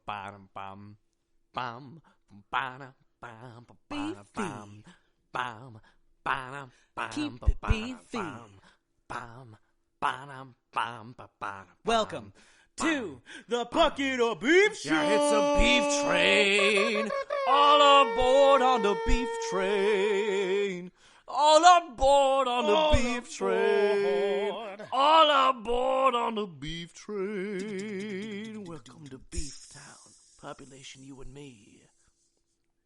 bam bam bam bam bam bam bam bam. Keep it beefy. Welcome to the Bucket of Beef Show. Yeah, it's a beef train. All aboard on the beef train. All aboard on the beef train. All aboard on the beef train. Welcome to Beef Town. Population you and me.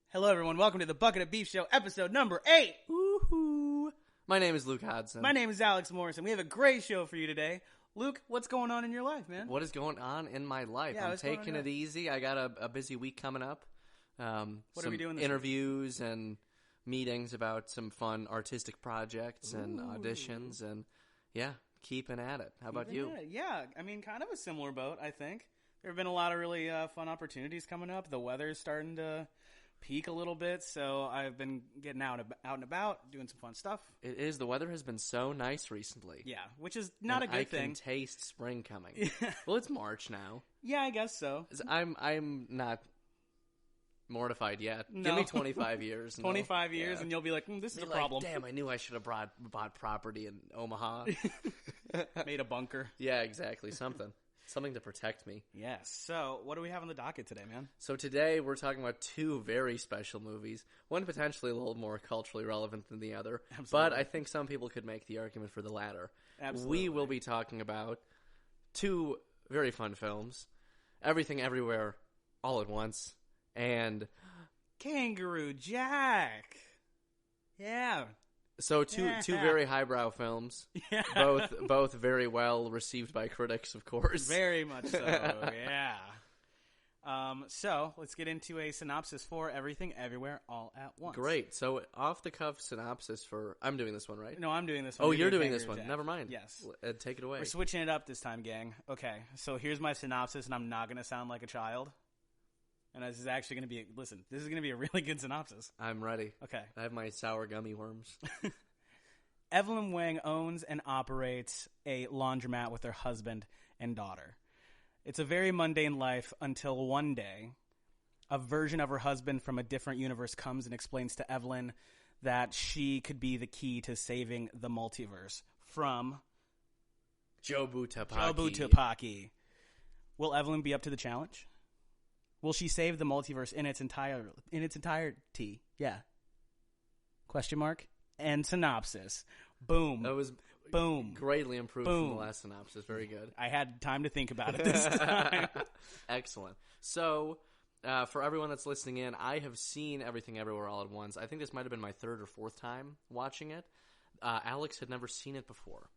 Hello, everyone. Welcome to the Bucket of Beef Show, episode number 8. Woohoo. My name is Luke Hodson. My name is Alex Morrison. We have a great show for you today. Luke, what's going on in your life, man? What is going on in my life? Yeah, I'm taking it easy. I got a busy week coming up. What are we doing this interviews and meetings about some fun artistic projects and auditions, and yeah, keeping at it. How about you? Yeah, I mean, kind of a similar boat, I think. There have been a lot of really fun opportunities coming up. The weather's starting to peak a little bit, so I've been getting out and about, doing some fun stuff. It is. The weather has been so nice recently. Yeah, which is not a good thing. I can taste spring coming. Well, it's March now. Yeah, I guess so. I'm not mortified yet. No. Give me 25 years. 25 years, and you'll be like, this is a problem. Damn, I knew I should have bought property in Omaha. Made a bunker. Yeah, exactly. Something to protect me. Yes. So, what do we have on the docket today, man? So today we're talking about two very special movies. One potentially a little more culturally relevant than the other. Absolutely. But I think some people could make the argument for the latter. Absolutely. We will be talking about two very fun films. Everything Everywhere All at Once and Kangaroo Jack. Yeah. So two very highbrow films. Yeah. Both very well received by critics, of course. Very much so. Yeah. So let's get into a synopsis for Everything Everywhere All at Once. Great. So off the cuff synopsis for I'm doing this one, right? No, I'm doing this one. Oh, you're doing this one. Jack. Never mind. Yes. Take it away. We're switching it up this time, gang. Okay. So here's my synopsis, and I'm not going to sound like a child. And this is actually going to be, this is going to be a really good synopsis. I'm ready. Okay. I have my sour gummy worms. Evelyn Wang owns and operates a laundromat with her husband and daughter. It's a very mundane life until one day, a version of her husband from a different universe comes and explains to Evelyn that she could be the key to saving the multiverse from Jobu Tupaki. Jobu Tupaki. Will Evelyn be up to the challenge? Will she save the multiverse in its entirety? Yeah. Question mark. And synopsis. Boom. That was boom. Greatly improved from the last synopsis. Very good. I had time to think about it this time. Excellent. So, for everyone that's listening in, I have seen Everything Everywhere All at Once. I think this might have been my third or fourth time watching it. Alex had never seen it before.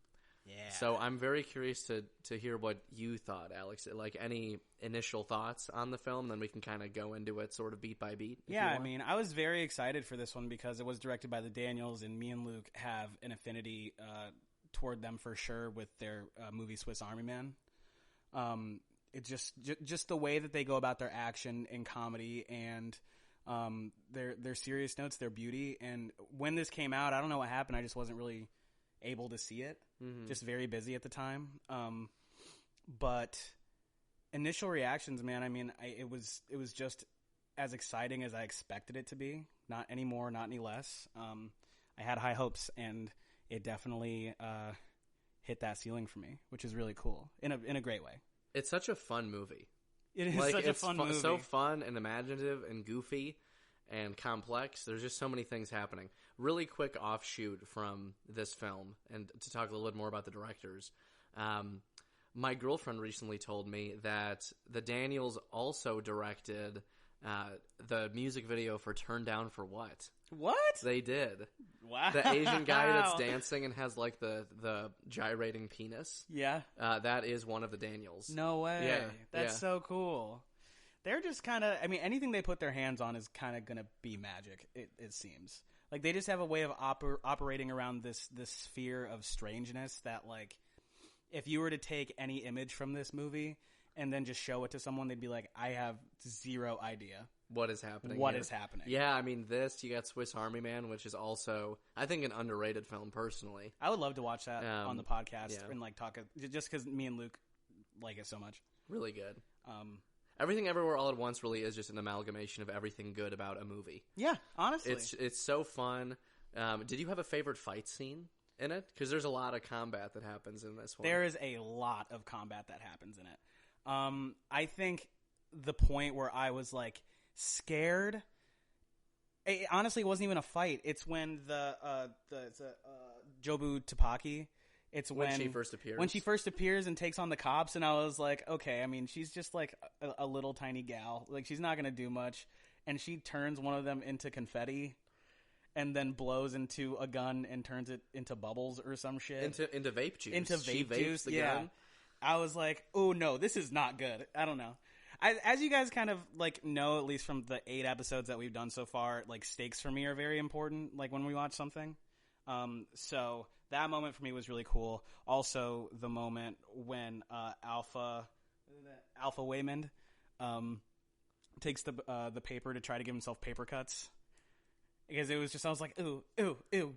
Yeah. So I'm very curious to hear what you thought, Alex. Like any initial thoughts on the film, then we can kind of go into it sort of beat by beat. Yeah, I mean, I was very excited for this one because it was directed by the Daniels, and me and Luke have an affinity toward them for sure with their movie Swiss Army Man. It's just the way that they go about their action and comedy and their serious notes, their beauty. And when this came out, I don't know what happened. I just wasn't really able to see it. Mm-hmm. Just very busy at the time. But initial reactions, man, I mean, it was just as exciting as I expected it to be. Not any more, not any less. I had high hopes, and it definitely hit that ceiling for me, which is really cool in a great way. It's such a fun movie. It is such a fun movie. So fun and imaginative and goofy and complex. There's just so many things happening. Really quick offshoot from this film, and to talk a little bit more about the directors. My girlfriend recently told me that the Daniels also directed the music video for Turn Down for What? What? They did. Wow. The Asian guy that's dancing and has like the gyrating penis. Yeah. That is one of the Daniels. No way. Yeah. That's so cool. They're just kind of, I mean, anything they put their hands on is kind of going to be magic, it seems. Like, they just have a way of operating around this sphere of strangeness that, like, if you were to take any image from this movie and then just show it to someone, they'd be like, I have zero idea. What is happening? What is happening? Yeah, I mean, you got Swiss Army Man, which is also, I think, an underrated film, personally. I would love to watch that on the podcast and, like, talk, just because me and Luke like it so much. Really good. Everything Everywhere All at Once really is just an amalgamation of everything good about a movie. Yeah, honestly. It's so fun. Did you have a favorite fight scene in it? Because there's a lot of combat that happens in this one. There is a lot of combat that happens in it. I think the point where I was like scared, it honestly wasn't even a fight. It's when the Jobu Tapaki. It's when she first appears. When she first appears and takes on the cops, and I was like, okay, I mean, she's just like a little tiny gal. Like, she's not going to do much. And she turns one of them into confetti and then blows into a gun and turns it into bubbles or some shit. Into vape juice. Into she vape vapes juice, the yeah. gun. I was like, oh, no, this is not good. I don't know. As you guys kind of like know, at least from the 8 episodes that we've done so far, like stakes for me are very important, like when we watch something. So that moment for me was really cool. Also, the moment when Alpha Waymond takes the paper to try to give himself paper cuts, because it was just, I was like, ooh,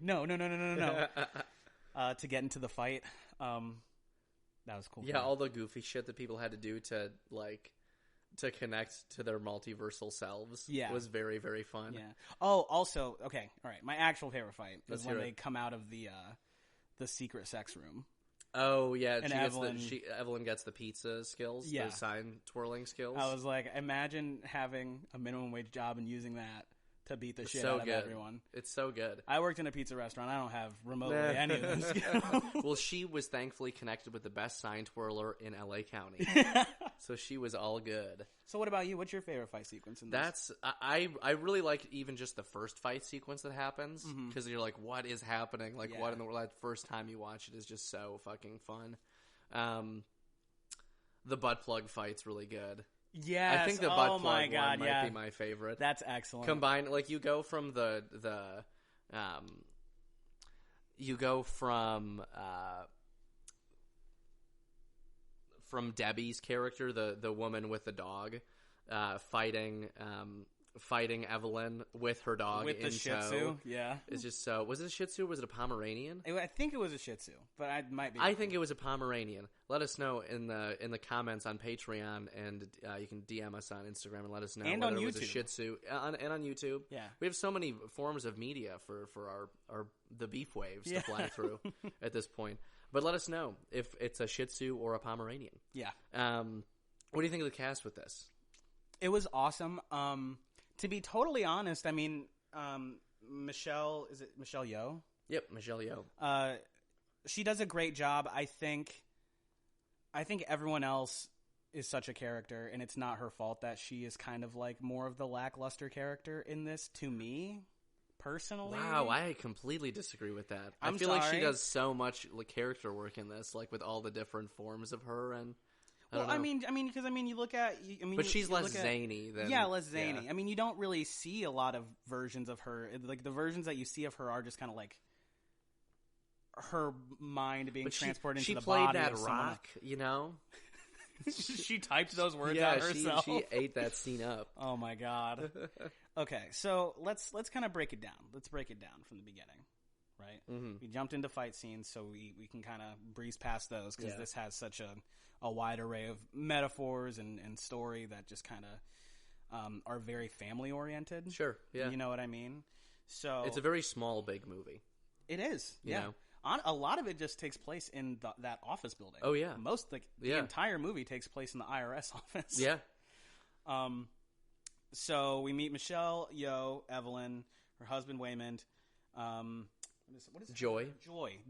no, to get into the fight. That was cool. Yeah, all the goofy shit that people had to do to connect to their multiversal selves was very, very fun. Yeah. Oh, also, okay, all right. My actual favorite fight is when they come out of the secret sex room. Oh yeah, and Evelyn gets the pizza skills, the sign twirling skills. I was like, imagine having a minimum wage job and using that to beat the shit out of everyone. It's so good. I worked in a pizza restaurant. I don't have remotely any of those skills. Well, she was thankfully connected with the best sign twirler in LA County. So she was all good. So what about you? What's your favorite fight sequence in this? I really like even just the first fight sequence that happens, because you're like, what is happening? Like, what in the world? That first time you watch it is just so fucking fun. The butt plug fight's really good. Yes. I think the butt plug one might be my favorite. That's excellent. Combined, like, you go from from Debbie's character, the woman with the dog, fighting Evelyn with her dog with the Shih Tzu. Yeah, it's just so. Was it a Shih Tzu? Or was it a Pomeranian? I think it was a Shih Tzu, but I might be. I think it was a Pomeranian. Let us know in the comments on Patreon, and you can DM us on Instagram and let us know. And whether on it was YouTube. a Shih Tzu, and on YouTube. Yeah, we have so many forms of media for our the beef waves to fly through at this point. But let us know if it's a Shih Tzu or a Pomeranian. Yeah. What do you think of the cast with this? It was awesome. To be totally honest, I mean, Michelle Yeoh? Yep, Michelle Yeoh. She does a great job. I think everyone else is such a character, and it's not her fault that she is kind of like more of the lackluster character in this, to me. Personally, wow, I completely disagree with that. I feel like she does so much character work in this, like with all the different forms of her. And I mean, because you look at, but she's less zany than less zany. Yeah. I mean, you don't really see a lot of versions of her. Like the versions that you see of her are just kind of like her mind being transported into the body. She played that of rock, you know. She typed those words out herself. She ate that scene up. Oh my god. Okay, so let's kind of break it down. Let's break it down from the beginning, right? Mm-hmm. We jumped into fight scenes, so we can kind of breeze past those because this has such a wide array of metaphors and story that just kind of are very family oriented. Sure, yeah. You know what I mean? So it's a very small, big movie. It is, you know? A lot of it just takes place in that office building. Oh yeah, the entire movie takes place in the IRS office. Yeah. So we meet Michelle Yeoh, Evelyn, her husband Waymond. What is Joy?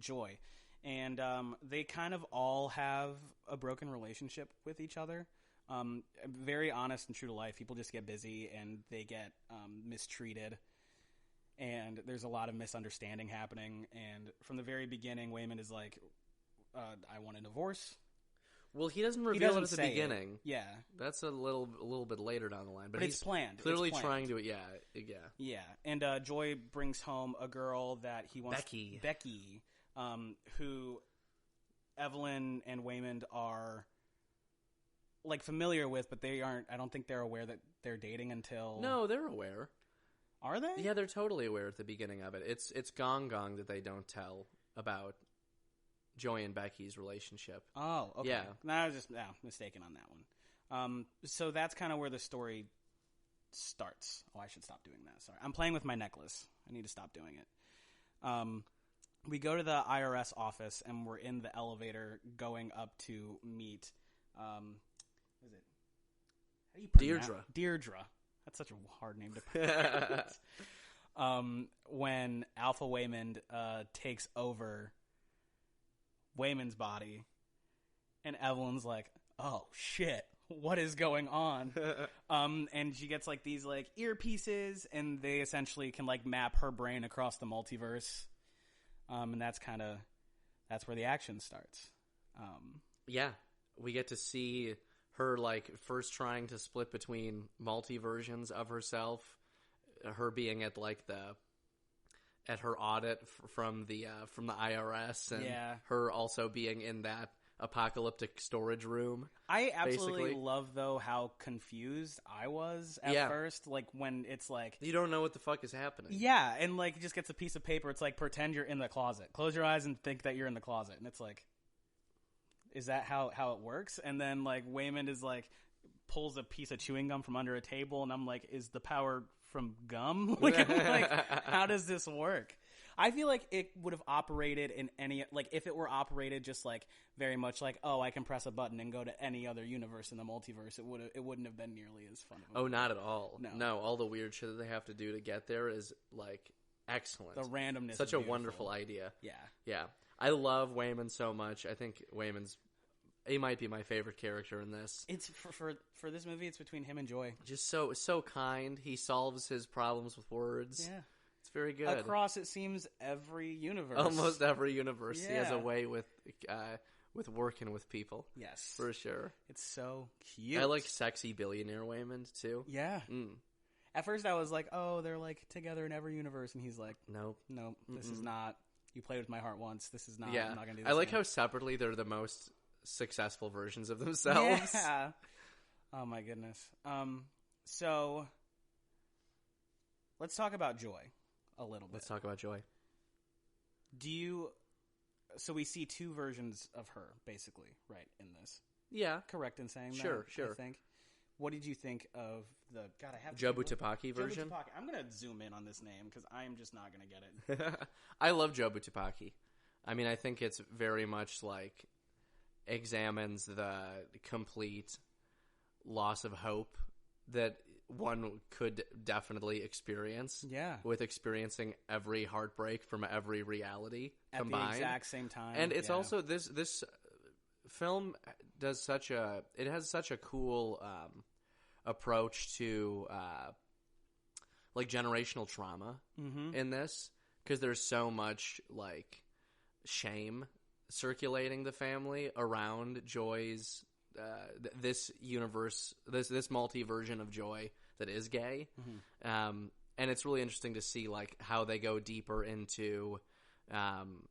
Joy, and they kind of all have a broken relationship with each other. Very honest and true to life. People just get busy and they get mistreated. And there's a lot of misunderstanding happening. And from the very beginning, Waymond is like, I want a divorce. Well, he doesn't reveal it at the beginning. It. Yeah. That's a little bit later down the line. But it's planned. Clearly trying to, yeah. Yeah. And Joy brings home a girl that he wants... Becky. Who Evelyn and Waymond are like familiar with, but they aren't... I don't think they're aware that they're dating until... No, they're aware. Are they? Yeah, they're totally aware at the beginning of it. It's Gong Gong that they don't tell about Joy and Becky's relationship. Oh, okay. Yeah. No, I was just mistaken on that So that's kind of where the story starts. Oh, I should stop doing that. Sorry. I'm playing with my necklace. I need to stop doing it. We go to the IRS office, and we're in the elevator going up to meet, what is it? How do you Deirdre. Deirdre. That's such a hard name to pronounce. When Alpha Waymond takes over Waymond's body, and Evelyn's like, oh, shit. What is going on? And she gets like these like earpieces, and they essentially can like map her brain across the multiverse. And that's where the action starts. Yeah, we get to see her like first trying to split between multi-versions of herself, her being at like at her audit from the IRS, and her also being in that apocalyptic storage room. I absolutely basically love though how confused I was at first, like when it's like you don't know what the fuck is happening. Yeah, and like it just gets a piece of paper. It's like pretend you're in the closet. Close your eyes and think that you're in the closet, and it's like, is that how it works? And then like Waymond is like pulls a piece of chewing gum from under a table, and I'm like, is the power from gum? Like, I'm like, how does this work? I feel like it would have operated in any, like, if it were operated just, like, very much like, oh, I can press a button and go to any other universe in the multiverse, it wouldn't have been nearly as fun. Oh, not at all. No, all the weird shit that they have to do to get there is, like, excellent. The randomness Such is a beautiful. wonderful idea. Yeah. Yeah. I love Waymond so much. I think he might be my favorite character in this. It's, for this movie, it's between him and Joy. Just so kind. He solves his problems with words. Yeah. It's very good. Across, it seems, every universe. Almost every universe. Yeah. He has a way with working with people. Yes. For sure. It's so cute. I like sexy billionaire Waymond, too. Yeah. At first, I was like, oh, they're, like, together in every universe. And he's like, nope. This is not. You played with my heart once. This is not. Yeah. I'm not going to do this I like again. how separately they're the most successful versions of themselves. Yeah. Oh, my goodness. So, let's talk about Joy. A little bit. Let's talk about Joy. So we see two versions of her, basically, right, in this. Yeah. Correct in saying sure, that? Sure. I think. What did you think of the... God, I have... Jobu Tupaki version? Jobu Tupaki. I'm going to zoom in on this name, because I am just not going to get it. I love Jobu Tupaki. I mean, I think it's very much, like, examines the complete loss of hope that one could definitely experience. Yeah. With experiencing every heartbreak from every reality at combined. The exact same time. And it's also this film does such a cool approach to like generational trauma in this, because there's so much like shame circulating the family around Joy's this universe, this multi-version of Joy that is gay. And it's really interesting to see like how they go deeper into Evelyn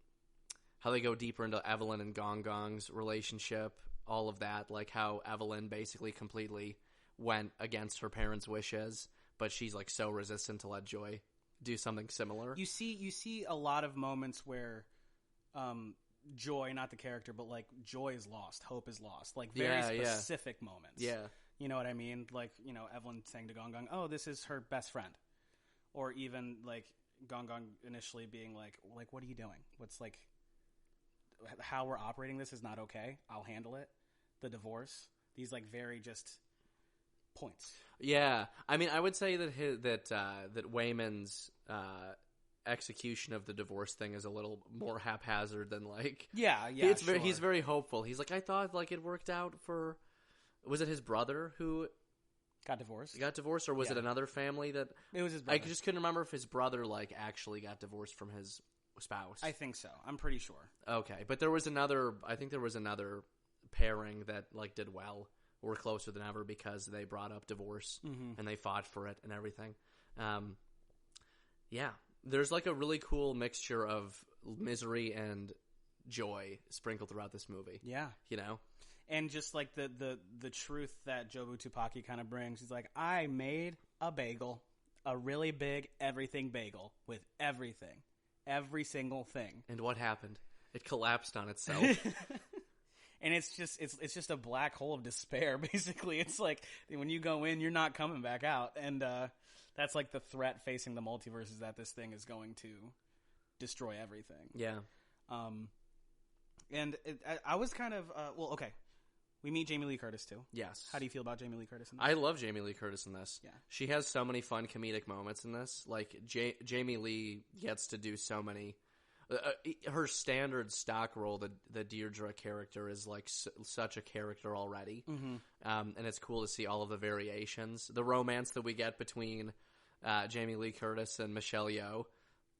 and Gong Gong's relationship, all of that, like how Evelyn basically completely went against her parents' wishes, but she's like so resistant to let Joy do something similar. You see a lot of moments where Joy, not the character, but like Joy is lost, hope is lost, like very specific moments. Yeah. You know what I mean? Like, you know, Evelyn saying to Gong Gong, oh, this is her best friend. Or even like Gong Gong initially being like, what are you doing? What's like, how we're operating this is not okay. I'll handle it. The divorce. These like very just points. Yeah. I mean, I would say that that Waymond's execution of the divorce thing is a little more haphazard than like he's very hopeful. He's like, I thought like it worked out for, was it his brother who got divorced, or was it another family that it was his brother? I just couldn't remember if his brother like actually got divorced from his spouse. I think so. I'm pretty sure. Okay, but there was another pairing that like did well, were closer than ever because they brought up divorce and they fought for it and everything. Yeah. There's like a really cool mixture of misery and joy sprinkled throughout this movie. Yeah. You know? And just like the truth that Jobu Tupaki kind of brings. He's like, I made a bagel, a really big everything bagel with everything. Every single thing. And what happened? It collapsed on itself. And it's just a black hole of despair, basically. It's like, when you go in, you're not coming back out. And that's like the threat facing the multiverse, is that this thing is going to destroy everything. Yeah. And I was kind of, well, okay. We meet Jamie Lee Curtis, too. Yes. How do you feel about Jamie Lee Curtis in this? I love Jamie Lee Curtis in this. Yeah. She has so many fun comedic moments in this. Like, Jamie Lee gets to do so many. Her standard stock role, the Deirdre character, is like such a character already. Mm-hmm. And it's cool to see all of the variations. The romance that we get between Jamie Lee Curtis and Michelle Yeoh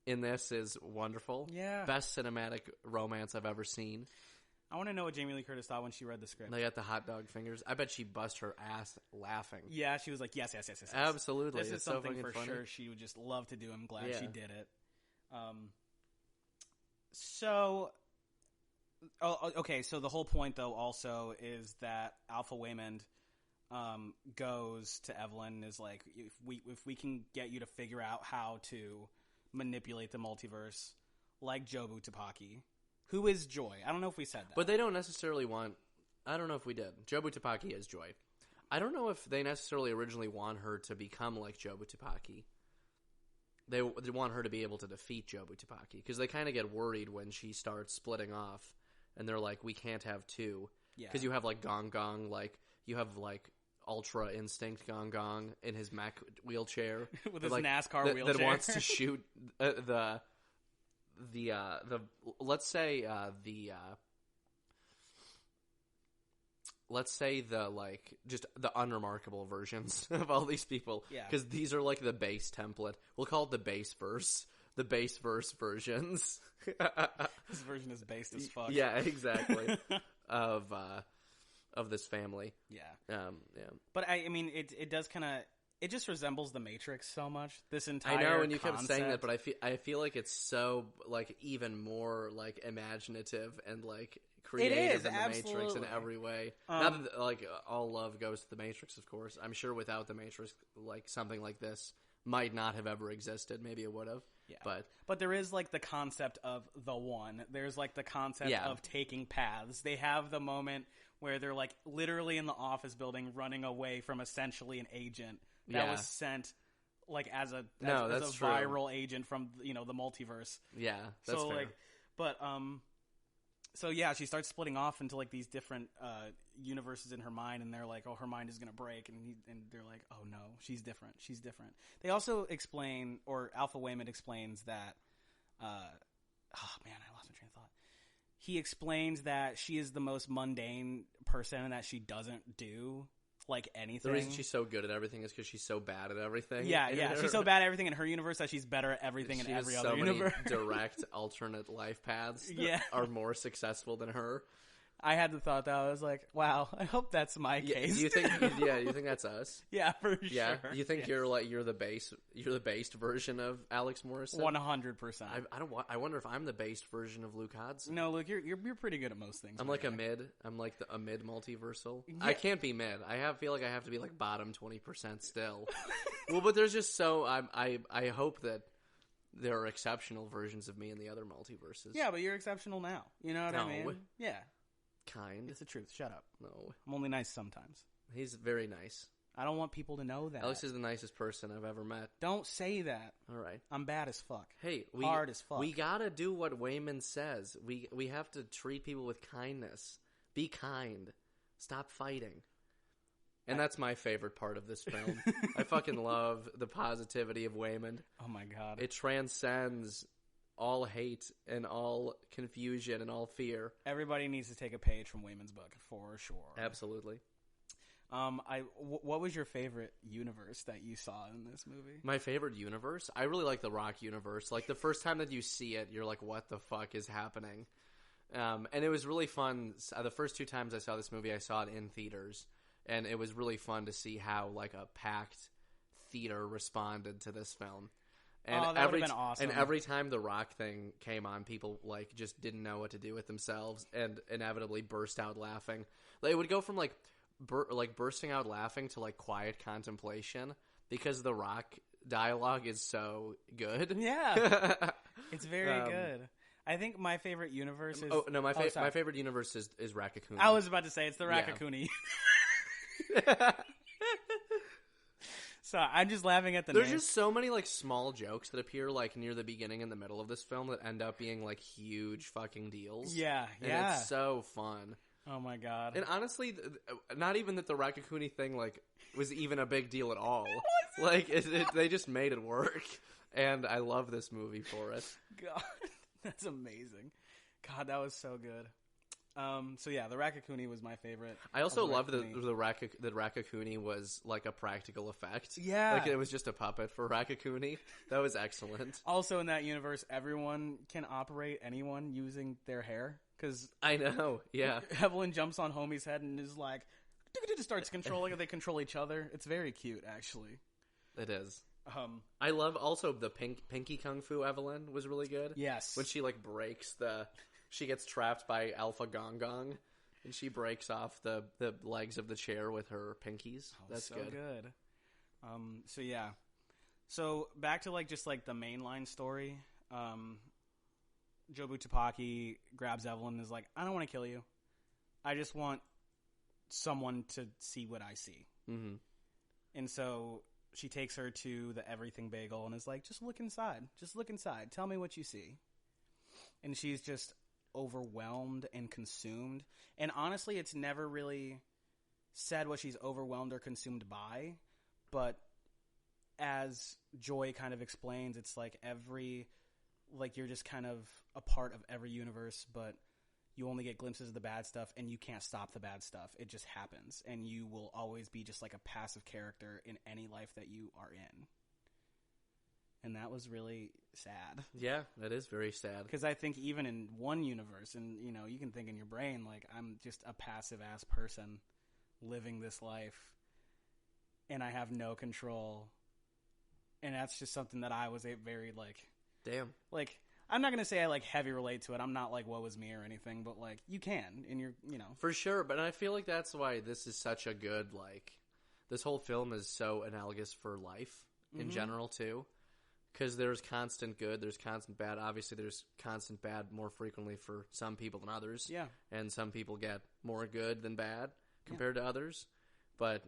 in this is wonderful. Yeah. Best cinematic romance I've ever seen. I want to know what Jamie Lee Curtis thought when she read the script. They got the hot dog fingers. I bet she bust her ass laughing. Yeah, she was like, yes. Absolutely. This is it's something so for funny. sure she would just love to do. I'm glad Yeah. she did it. So, okay, so the whole point, though, also is that Alpha Waymond goes to Evelyn and is like, if we can get you to figure out how to manipulate the multiverse, like Jobu Tupaki, who is Joy. I don't know if we said that. But they don't necessarily want... I don't know if we did. Jobu Tupaki is Joy. I don't know if they necessarily originally want her to become like Jobu Tupaki. They want her to be able to defeat Jobu Tupaki, because they kind of get worried when she starts splitting off, and they're like, we can't have two. Because you have, like, Gong Gong, like, you have, like, Ultra Instinct Gong Gong in his mech wheelchair. With his like, NASCAR wheelchair. That wants to shoot let's say like just the unremarkable versions of all these people. Yeah. Because these are like the base template. We'll call it the base verse. The base verse versions. This version is based as fuck. Yeah, exactly. of this family. Yeah. Yeah. But I mean, it does kind of... It just resembles The Matrix so much. This entire I know, and you kept concept. saying that, but I feel like it's so like even more like imaginative and like creative than The Matrix in every way. Not that like all love goes to The Matrix, of course. I'm sure without The Matrix, like something like this might not have ever existed. Maybe it would have. Yeah. But there is like the concept of the one. There's like the concept of taking paths. They have the moment where they're like literally in the office building running away from essentially an agent that was sent like as a viral agent from the multiverse. Yeah, that's fair. Like, but so yeah, she starts splitting off into like these different universes in her mind, and they're like, oh, her mind is gonna break, and they're like, oh no, she's different. They also explain, or Alpha Waymond explains that, oh man, I lost my train of thought. He explains that she is the most mundane person and that she doesn't do like anything. The reason she's so good at everything is because she's so bad at everything. Yeah. She's so bad at everything in her universe that she's better at everything in every other universe. Many direct alternate life paths that are more successful than her. I had the thought that I was like, wow, I hope that's my case. Do you think? You think that's us? Yeah, for Yeah, sure. you think you're the based version of Alex Morrison? 100%. I wonder if I'm the based version of Luke Hodson. No, Luke, you're pretty good at most things. I'm like a mid. I'm like a mid multiversal. Yeah. I can't be mid. Feel like I have to be like bottom 20% still. Well, but there's just I hope that there are exceptional versions of me in the other multiverses. Yeah, but you're exceptional now. You know what I mean? Yeah. Kind. It's the truth. Shut up. No. I'm only nice sometimes. He's very nice. I don't want people to know that. Alex is the nicest person I've ever met. Don't say that. All right. I'm bad as fuck. Hey, hard as fuck. We gotta do what Waymond says. We have to treat people with kindness. Be kind. Stop fighting. And that's my favorite part of this film. I fucking love the positivity of Waymond. Oh my god. It transcends all hate and all confusion and all fear. Everybody needs to take a page from Waymond's book, for sure. Absolutely. What was your favorite universe that you saw in this movie? My favorite universe? I really like the Rock universe. Like, the first time that you see it, you're like, what the fuck is happening? And it was really fun. The first two times I saw this movie, I saw it in theaters. And it was really fun to see how, like, a packed theater responded to this film. And that would have been awesome. And every time the Rock thing came on, people like just didn't know what to do with themselves and inevitably burst out laughing. It would go from like bursting out laughing to like quiet contemplation because the Rock dialogue is so good. Yeah, it's very good. I think my favorite universe is... Oh, no, my sorry. favorite universe is Rakakuni. I was about to say, it's the Rakakuni. Yeah. So I'm just laughing at the There's name. just so many, like, small jokes that appear, like, near the beginning and the middle of this film that end up being, like, huge fucking deals. Yeah, and yeah. it's so fun. Oh, my God. And honestly, not even that the Rakakuni thing, like, was even a big deal at all. Like, they just made it work. And I love this movie for it. God, that's amazing. God, that was so good. So yeah, the Rakakuni was my favorite. I also love that Rakakuni. that Rakakuni was like a practical effect. Yeah. Like it was just a puppet for Rakakuni. That was excellent. Also in that universe, everyone can operate anyone using their hair. Because I know, yeah. Evelyn jumps on Homie's head and is like, starts controlling it. They control each other. It's very cute, actually. It is. I love also the Pinky Kung Fu Evelyn was really good. Yes. When she like breaks she gets trapped by Alpha Gong Gong, and she breaks off the legs of the chair with her pinkies. That's so good. So yeah. So back to like just like the mainline story. Jobu Tupaki grabs Evelyn and is like, I don't want to kill you. I just want someone to see what I see. Mm-hmm. And so she takes her to the Everything Bagel and is like, just look inside. Just look inside. Tell me what you see. And she's just overwhelmed and consumed. And honestly, it's never really said what she's overwhelmed or consumed by. But as Joy kind of explains, it's like you're just kind of a part of every universe, but you only get glimpses of the bad stuff and you can't stop the bad stuff. It just happens. And you will always be just like a passive character in any life that you are in. And that was really sad. Yeah, that is very sad. Because I think even in one universe, and you know, you can think in your brain, like, I'm just a passive ass person living this life and I have no control. And that's just something that I was very like, damn. Like, I'm not going to say I like heavy relate to it. I'm not like, woe is me or anything, but like you can and you're, you know. For sure. But I feel like that's why this is such a good, like, this whole film is so analogous for life in general too. Because there's constant good, there's constant bad. Obviously, there's constant bad more frequently for some people than others. Yeah. And some people get more good than bad compared to others. But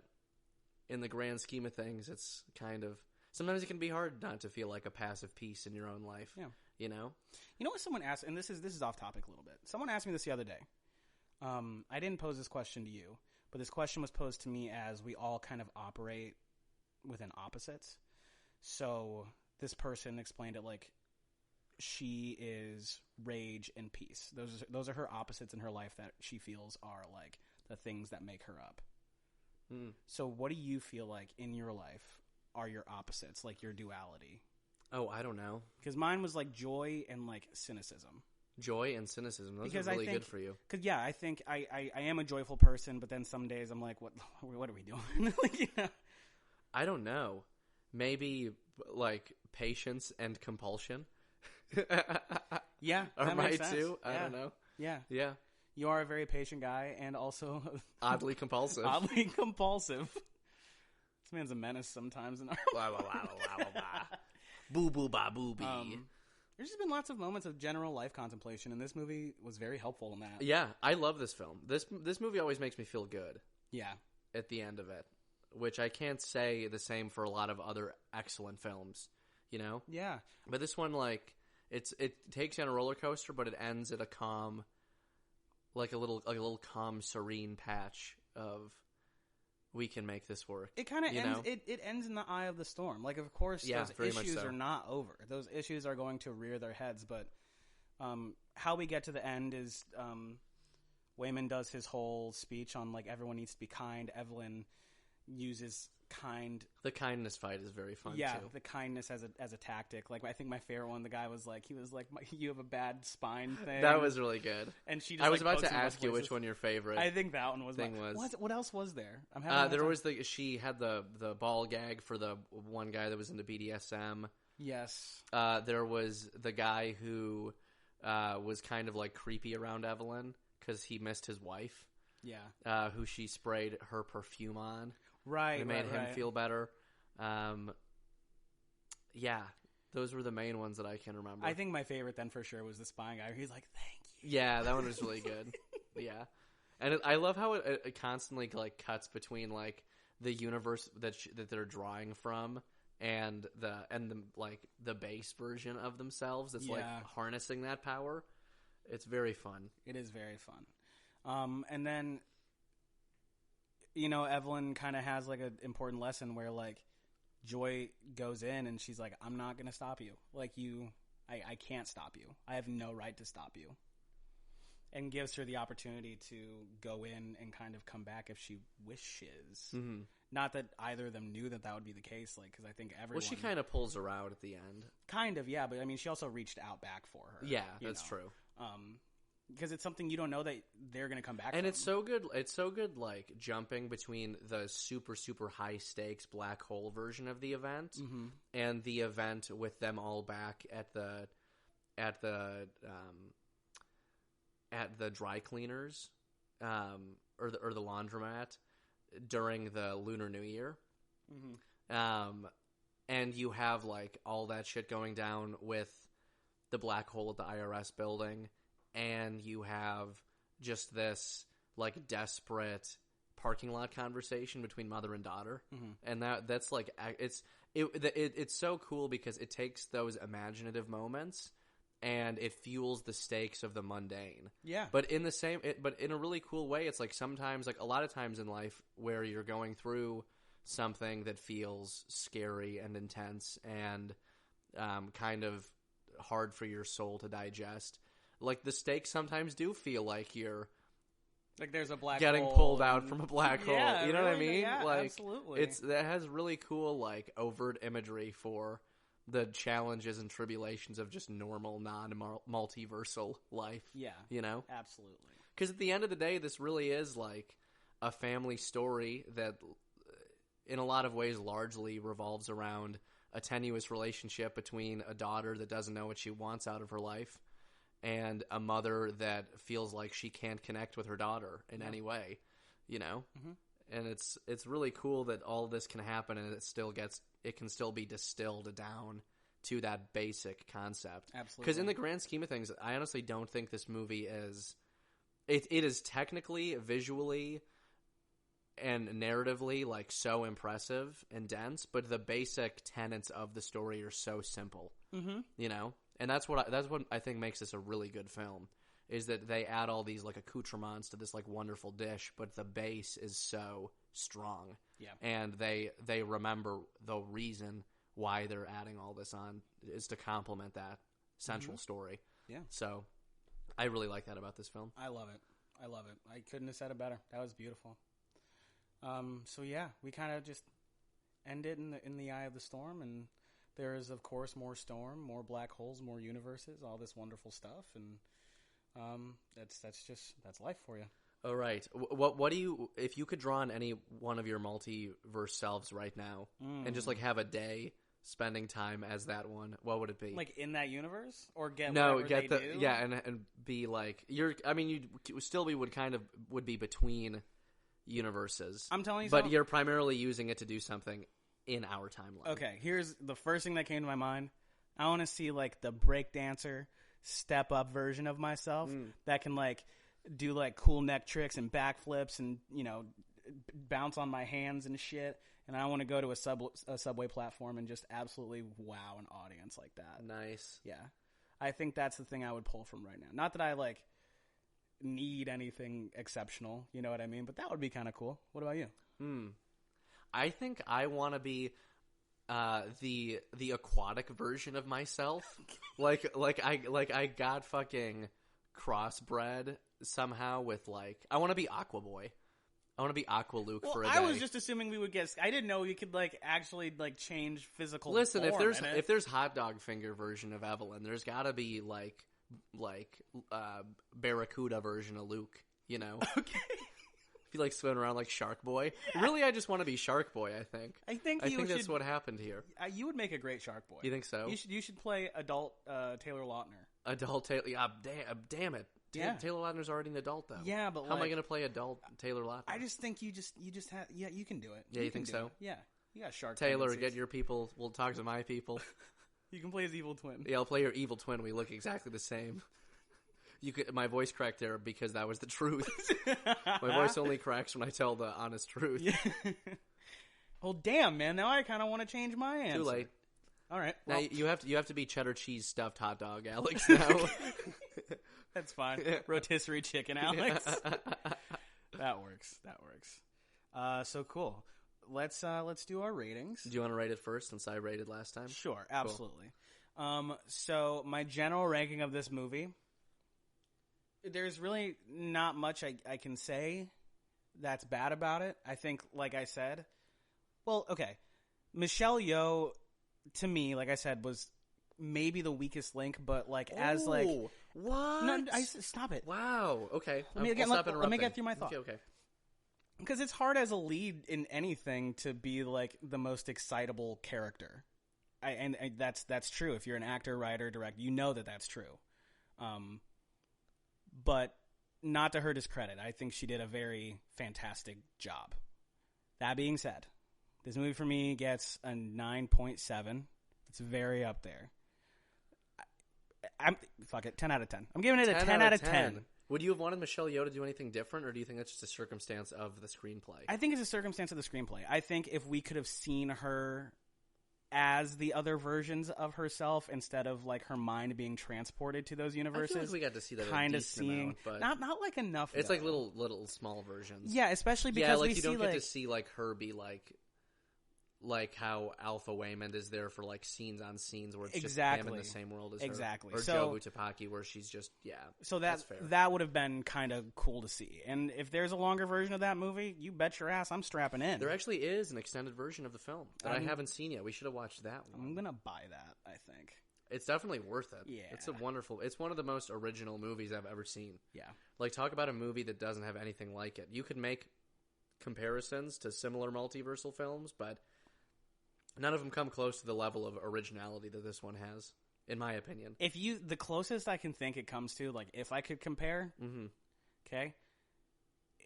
in the grand scheme of things, it's kind of... Sometimes it can be hard not to feel like a passive piece in your own life. Yeah. You know? You know what someone asked... And this is off topic a little bit. Someone asked me this the other day. I didn't pose this question to you, but this question was posed to me as we all kind of operate within opposites. So... This person explained it like she is rage and peace. Those are her opposites in her life that she feels are like the things that make her up. So what do you feel like in your life are your opposites, like your duality? Oh, I don't know. Because mine was like joy and like cynicism. Joy and cynicism. Those are really good for you. Because yeah, I think I am a joyful person, but then some days I'm like, what are we doing? Like, you know? I don't know. Maybe like patience and compulsion. Yeah, are mine too. I don't know. Yeah. You are a very patient guy and also oddly compulsive. This man's a menace sometimes. Boo boo ba boo bee. There's just been lots of moments of general life contemplation, and this movie was very helpful in that. Yeah, I love this film. This movie always makes me feel good. Yeah. At the end of it. Which I can't say the same for a lot of other excellent films, you know? Yeah. But this one, like, it takes you on a roller coaster, but it ends at a calm, like a little calm, serene patch of, we can make this work. It kind of ends. It ends in the eye of the storm. Like, of course, those issues are not over. Those issues are going to rear their heads. But how we get to the end is Wayman does his whole speech on like everyone needs to be kind. Evelyn uses kind. The kindness fight is very fun. Yeah, too. the kindness as a tactic. Like I think my favorite one, the guy was like, you have a bad spine thing. That was really good. And she just, I was about to ask you which one your favorite. I think that one was what else was there? There was she had the ball gag for the one guy that was into BDSM. Yes. There was the guy who was kind of like creepy around Evelyn because he missed his wife. Yeah. Who she sprayed her perfume on. Right. It made him feel better. Yeah. Those were the main ones that I can remember. I think my favorite then for sure was the spying guy. He's like, "Thank you." Yeah, that one was really good. Yeah, and I love how it constantly like cuts between like the universe that they're drawing from and the like the base version of themselves. That's like harnessing that power. It's very fun. It is very fun. And then, Evelyn kind of has like an important lesson where like Joy goes in and she's like, "I'm not going to stop you. Like I can't stop you. I have no right to stop you." And gives her the opportunity to go in and kind of come back if she wishes. Mm-hmm. Not that either of them knew that would be the case, like, because I think everyone... Well, she kind of pulls her out at the end. Kind of, yeah, but I mean, she also reached out back for her. Yeah, that's true. Because it's something you don't know that they're going to come back and from. It's so good, like, jumping between the super, super high-stakes black hole version of the event and the event with them all back at the dry cleaners or the laundromat during the Lunar New Year. Mm-hmm. And you have, like, all that shit going down with the black hole at the IRS building, and you have just this, like, desperate parking lot conversation between mother and daughter. Mm-hmm. And that's, like, it's so cool because it takes those imaginative moments and it fuels the stakes of the mundane. Yeah. But in a really cool way, it's like sometimes, like a lot of times in life where you're going through something that feels scary and intense and kind of hard for your soul to digest. Like the stakes sometimes do feel like you're like there's a black getting hole pulled out from a black hole. You know really, what I mean? Yeah, like, absolutely. That has really cool, like, overt imagery for the challenges and tribulations of just normal, non-multiversal life. Yeah. You know? Absolutely. Because at the end of the day, this really is, like, a family story that, in a lot of ways, largely revolves around a tenuous relationship between a daughter that doesn't know what she wants out of her life and a mother that feels like she can't connect with her daughter in any way, you know? Mm-hmm. And it's really cool that all this can happen and it can still be distilled down to that basic concept. Absolutely. Because in the grand scheme of things, I honestly don't think this movie is... It is technically, visually, and narratively, like, so impressive and dense, but the basic tenets of the story are so simple. Mm-hmm. You know? And that's what I think makes this a really good film, is that they add all these, like, accoutrements to this, like, wonderful dish, but the base is so strong. Yeah. And they remember the reason why they're adding all this on is to complement that central story. Yeah. So I really like that about this film. I love it. I couldn't have said it better. That was beautiful. So yeah, we kind of just end it in the eye of the storm, and there is, of course, more storm, more black holes, more universes, all this wonderful stuff, and that's life for you. All right. What do you, if you could draw on any one of your multiverse selves right now and just, like, have a day spending time as that one, what would it be? Like, in that universe? Or get they do? Yeah, and be like, you still would be between universes. I'm telling you but you're primarily using it to do something in our timeline. Okay, here's the first thing that came to my mind. I want to see, like, the breakdancer step up version of myself that can, like, do, like, cool neck tricks and backflips and, you know, bounce on my hands and shit. And I want to go to a subway platform and just absolutely wow an audience like that. Nice. Yeah. I think that's the thing I would pull from right now. Not that I, like, need anything exceptional, you know what I mean? But that would be kind of cool. What about you? I think I want to be the aquatic version of myself. like I got fucking crossbred somehow with, like, I want to be Aqua Boy. I want to be Aqua Luke for a day. I was just assuming we would get. I didn't know you could, like, actually, like, change physical. Listen, form if there's hot dog finger version of Evelyn, there's got to be like Barracuda version of Luke. You know. Okay. If you, like, swim around like Shark Boy. Yeah. Really, I just want to be Shark Boy. I think that's what happened here. You would make a great Shark Boy. You think so? You should play adult Taylor Lautner. Adult Taylor. Damn it. Yeah. Taylor Lautner's already an adult, though. Yeah, but how am I going to play adult Taylor Lautner? I just think you just have. Yeah, you can do it. Yeah, you think so? Yeah, you got Shark. Taylor, tendencies. get your people. We'll talk to my people. You can play his evil twin. Yeah, I'll play your evil twin. We look exactly the same. My voice cracked there because that was the truth. My voice only cracks when I tell the honest truth. Yeah. Well, damn, man. Now I kind of want to change my answer. Too late. All right. Well. Now you have to be cheddar cheese stuffed hot dog, Alex. Now that's fine. Rotisserie chicken, Alex. That works. So cool. Let's do our ratings. Do you want to rate it first since I rated last time? Sure, absolutely. Cool. So my general ranking of this movie, there's really not much I can say that's bad about it. I think, like I said, well, okay, Michelle Yeoh, to me, like I said, was maybe the weakest link, but as what? No, stop it. Wow. Okay. Let me get through my thought. Okay. Because it's hard as a lead in anything to be like the most excitable character, and that's true. If you're an actor, writer, director, you know that's true. But not to her discredit, I think she did a very fantastic job. That being said, this movie for me gets a 9.7. It's very up there. Fuck it, 10 out of 10. I'm giving it a 10 out of 10. Would you have wanted Michelle Yeoh to do anything different, or do you think that's just a circumstance of the screenplay? I think it's a circumstance of the screenplay. I think if we could have seen her as the other versions of herself instead of like her mind being transported to those universes, I feel like we got to see that kind of seeing, but not like enough. It's though. like little small versions. Yeah, especially because you don't get to see like her be like how Alpha Waymond is there for like scenes on scenes where it's just him in the same world as her. Or Joe Utapaki where she's just So that's fair. That would have been kind of cool to see. And if there's a longer version of that movie, you bet your ass I'm strapping in. There actually is an extended version of the film that I haven't seen yet. We should have watched that one. I'm gonna buy that, I think. It's definitely worth it. Yeah. It's one of the most original movies I've ever seen. Yeah. Like, talk about a movie that doesn't have anything like it. You could make comparisons to similar multiversal films, but none of them come close to the level of originality that this one has, in my opinion. The closest I can think it comes to, like, if I could compare, okay,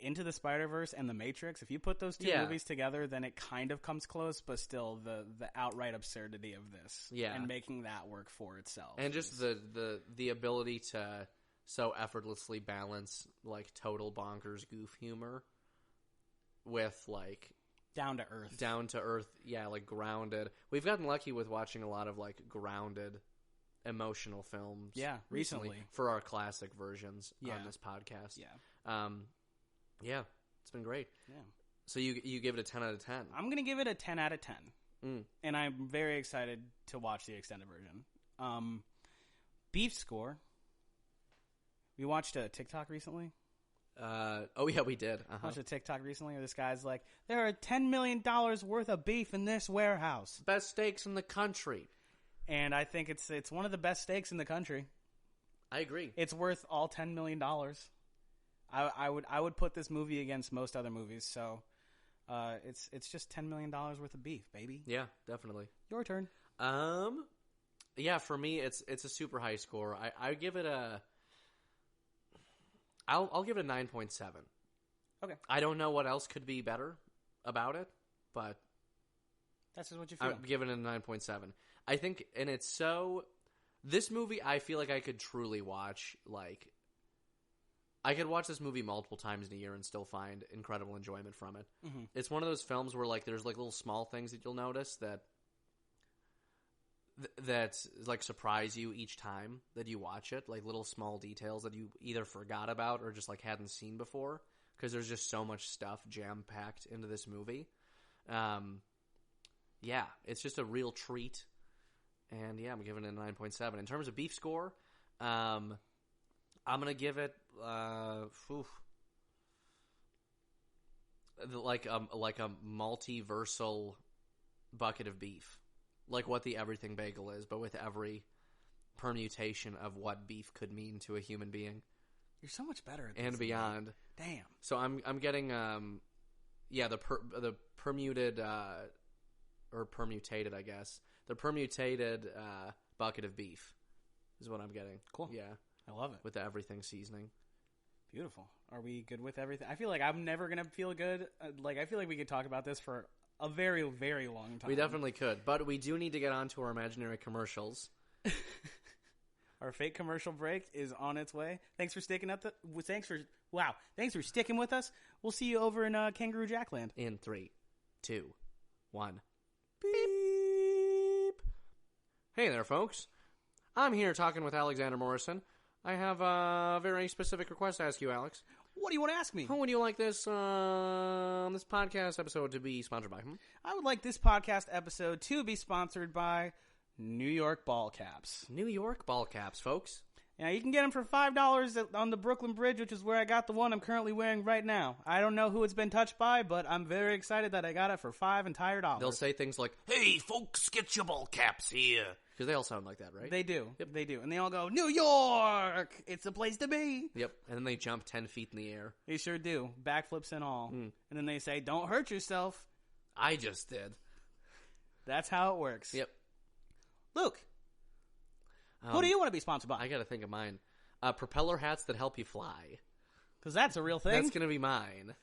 Into the Spider-Verse and The Matrix, if you put those two movies together, then it kind of comes close, but still the outright absurdity of this, and making that work for itself, and just the ability to so effortlessly balance like total bonkers goof humor with like down to earth, like grounded. We've gotten lucky with watching a lot of like grounded emotional films recently for our classic versions on this podcast. It's been great. So you give it a 10 out of 10. I'm gonna give it a 10 out of 10, and I'm very excited to watch the extended version. Beef score, we watched a TikTok recently. We did. Watched a TikTok recently where this guy's like, there are $10 million worth of beef in this warehouse. Best steaks in the country. And I think it's one of the best steaks in the country. I agree. It's worth all $10 million. I would put this movie against most other movies. So it's just $10 million worth of beef, baby. Yeah, definitely. Your turn. For me, it's a super high score. I give it I'll give it a 9.7. Okay. I don't know what else could be better about it, but that's just what you feel. I'm giving it a 9.7. I think, and it's so... This movie, I feel like I could truly watch, like... I could watch this movie multiple times in a year and still find incredible enjoyment from it. Mm-hmm. It's one of those films where, like, there's, like, little small things that you'll notice that like surprise you each time that you watch it, like little small details that you either forgot about or just like hadn't seen before, because there's just so much stuff jam packed into this movie. It's just a real treat, and I'm giving it a 9.7. In terms of beef score, I'm gonna give it like a multiversal bucket of beef. Like what the Everything Bagel is, but with every permutation of what beef could mean to a human being. You're so much better at this. And beyond. Damn. So I'm getting the permuted or permutated, I guess. The permutated bucket of beef is what I'm getting. Cool. Yeah. I love it. With the everything seasoning. Beautiful. Are we good with everything? I feel like I'm never going to feel good. I feel like we could talk about this for a very, very long time. We definitely could, but we do need to get on to our imaginary commercials. Our fake commercial break is on its way. Thanks for sticking thanks for sticking with us. We'll see you over in Kangaroo Jack land. In 3, 2, 1. Beep. Hey there, folks. I'm here talking with Alexander Morrison. I have a very specific request to ask you, Alex. What do you want to ask me? Who would you like this podcast episode to be sponsored by? I would like this podcast episode to be sponsored by New York ball caps. New York ball caps, folks. Yeah, you can get them for $5 on the Brooklyn Bridge, which is where I got the one I'm currently wearing right now. I don't know who it's been touched by, but I'm very excited that I got it for $5 entire dollars. They'll say things like, "Hey, folks, get your ball caps here." Because they all sound like that, right? They do. Yep. They do. And they all go, New York! It's the place to be. Yep. And then they jump 10 feet in the air. They sure do. Backflips and all. And then they say, don't hurt yourself. I just did. That's how it works. Yep. Luke, who do you want to be sponsored by? I got to think of mine. Propeller hats that help you fly. Because that's a real thing. That's going to be mine.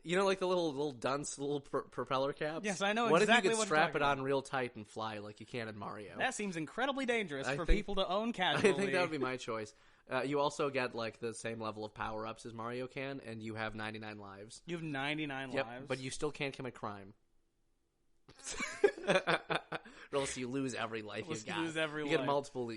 You know, like the little dunce, little propeller caps? Yes, I know what exactly if you could what strap you're it talking on real tight and fly like you can in Mario? That seems incredibly dangerous for people to own casually. I think that would be my choice. You also get like the same level of power-ups as Mario can, and you have 99 lives. You have 99 Yep, lives? but you still can't commit crime. Or else you lose every life you've got. You get multiple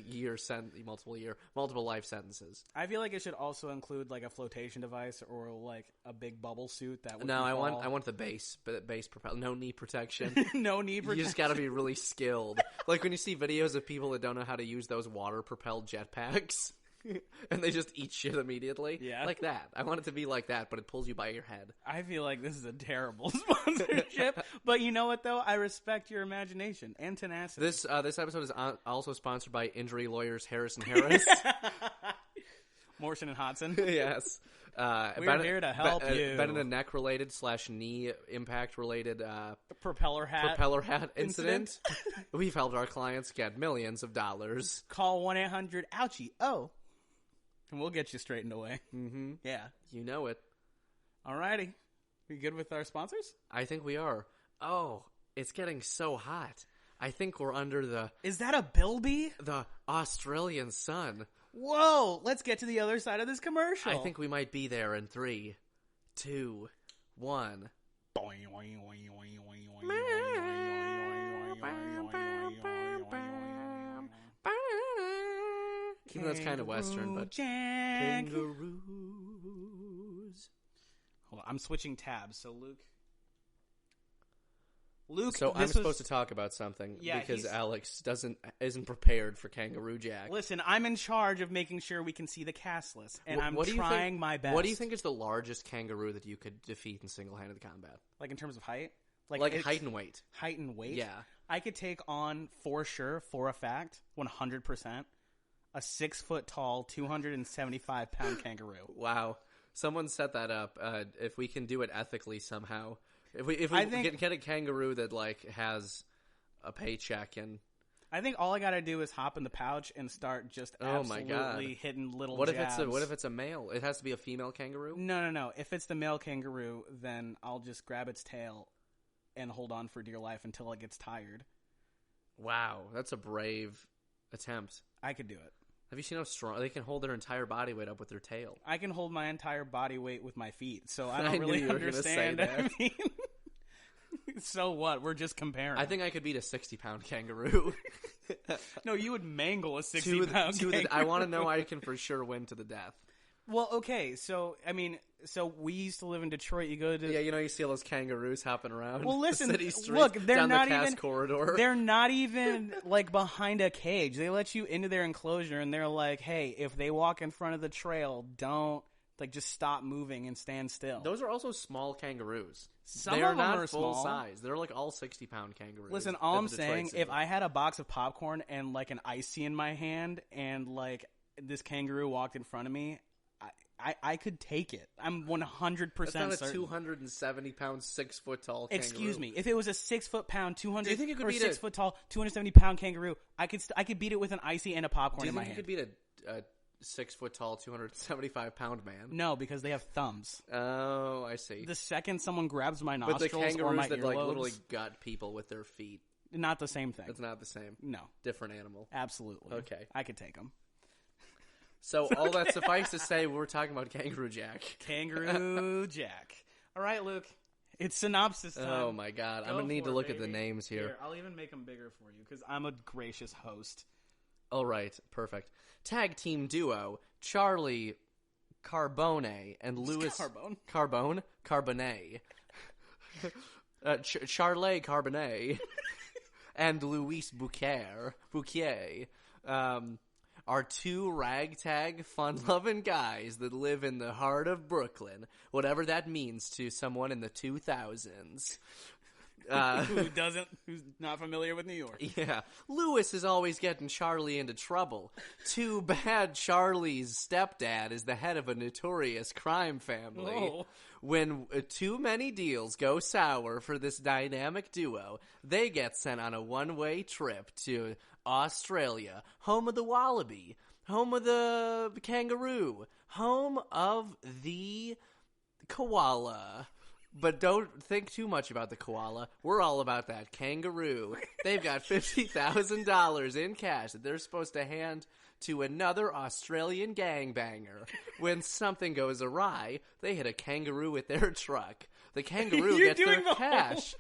life sentences. I feel like it should also include like a flotation device or like a big bubble suit that would I want the base propeller. No knee protection. No knee protection. You just got to be really skilled. Like when you see videos of people that don't know how to use those water propelled jetpacks. And they just eat shit immediately. Yeah. Like that. I want it to be like that, but it pulls you by your head. I feel like this is a terrible sponsorship. But you know what, though? I respect your imagination and tenacity. This episode is also sponsored by injury lawyers Harris & Harris. Morrison and Hodson. Yes. We're here to help you. Been in a neck-related / knee impact-related propeller hat incident. We've helped our clients get millions of dollars. Call 1-800-OUCHIE. Oh. And we'll get you straightened away. Mm-hmm. Yeah. You know it. Alrighty. We good with our sponsors? I think we are. Oh, it's getting so hot. I think we're under the... Is that a bilby? The Australian sun. Whoa! Let's get to the other side of this commercial. I think we might be there in 3, 2, 1. Even though it's kind of Western, but Jack. Kangaroos. Hold on, I'm switching tabs. So Luke, so I'm supposed to talk about something because Alex isn't prepared for Kangaroo Jack. Listen, I'm in charge of making sure we can see the cast list, and I'm trying my best. What do you think is the largest kangaroo that you could defeat in single-handed combat? Like in terms of height? Like height and weight. Height and weight? Yeah. I could take on, for sure, for a fact, 100%, a 6-foot-tall, 275-pound kangaroo. Wow. Someone set that up. If we can do it ethically somehow. If we get a kangaroo that like has a paycheck and I think all I gotta do is hop in the pouch and start just absolutely hitting little jabs. What if it's a male? It has to be a female kangaroo? No. If it's the male kangaroo, then I'll just grab its tail and hold on for dear life until it gets tired. Wow, that's a brave attempt. I could do it. Have you seen how strong they can hold their entire body weight up with their tail? I can hold my entire body weight with my feet, so I don't really understand. I mean, so what? We're just comparing. I think I could beat a 60-pound kangaroo. No, you would mangle a 60-pound kangaroo. I want to know I can for sure win to the death. Well, okay, so we used to live in Detroit. You go to you see all those kangaroos hopping around. Well, listen, the city streets, look, they're down not the Cass even corridor. They're not even like behind a cage. They let you into their enclosure, and they're like, "Hey, if they walk in front of the trail, don't just stop moving and stand still." Those are also small kangaroos. Some they of are them not are full small size. They're like all 60-pound kangaroos. Listen, all I'm saying, if I had a box of popcorn and like an icy in my hand, and like this kangaroo walked in front of me, I could take it. I'm 100% certain. That's not a 270-pound, 6-foot-tall kangaroo. Excuse me. If it was a 6-foot-pound, 200 Do you think you could beat 6-foot-tall, 270-pound kangaroo, I could beat it with an icy and a popcorn in my hand. Do you think you could beat 6 foot tall, 275-pound man. No, because they have thumbs. Oh, I see. The second someone grabs my But nostrils the or my kangaroos that like earlobes, literally gut people with their feet. not the same thing. It's not the same. No, Different animal. absolutely. Okay. I could take them. So all that suffice to say, we're talking about Kangaroo Jack. Kangaroo Jack. All right, Luke. It's synopsis time. Oh my God, I'm gonna need to look at the names here. I'll even make them bigger for you because I'm a gracious host. All right, perfect. Tag team duo: Charlie Carbone and Louis Carbone. Charlie Carbone and Luis Bouquier. Are two ragtag, fun-loving guys that live in the heart of Brooklyn, whatever that means to someone in the 2000s. Who's not familiar with New York. Yeah. Lewis is always getting Charlie into trouble. Too bad Charlie's stepdad is the head of a notorious crime family. Oh. When too many deals go sour for this dynamic duo, they get sent on a one-way trip to Australia, home of the wallaby, home of the kangaroo, home of the koala. But don't think too much about the koala. We're all about that kangaroo. They've got $50,000 in cash that they're supposed to hand to another Australian gangbanger. When something goes awry, they hit a kangaroo with their truck. The kangaroo gets their cash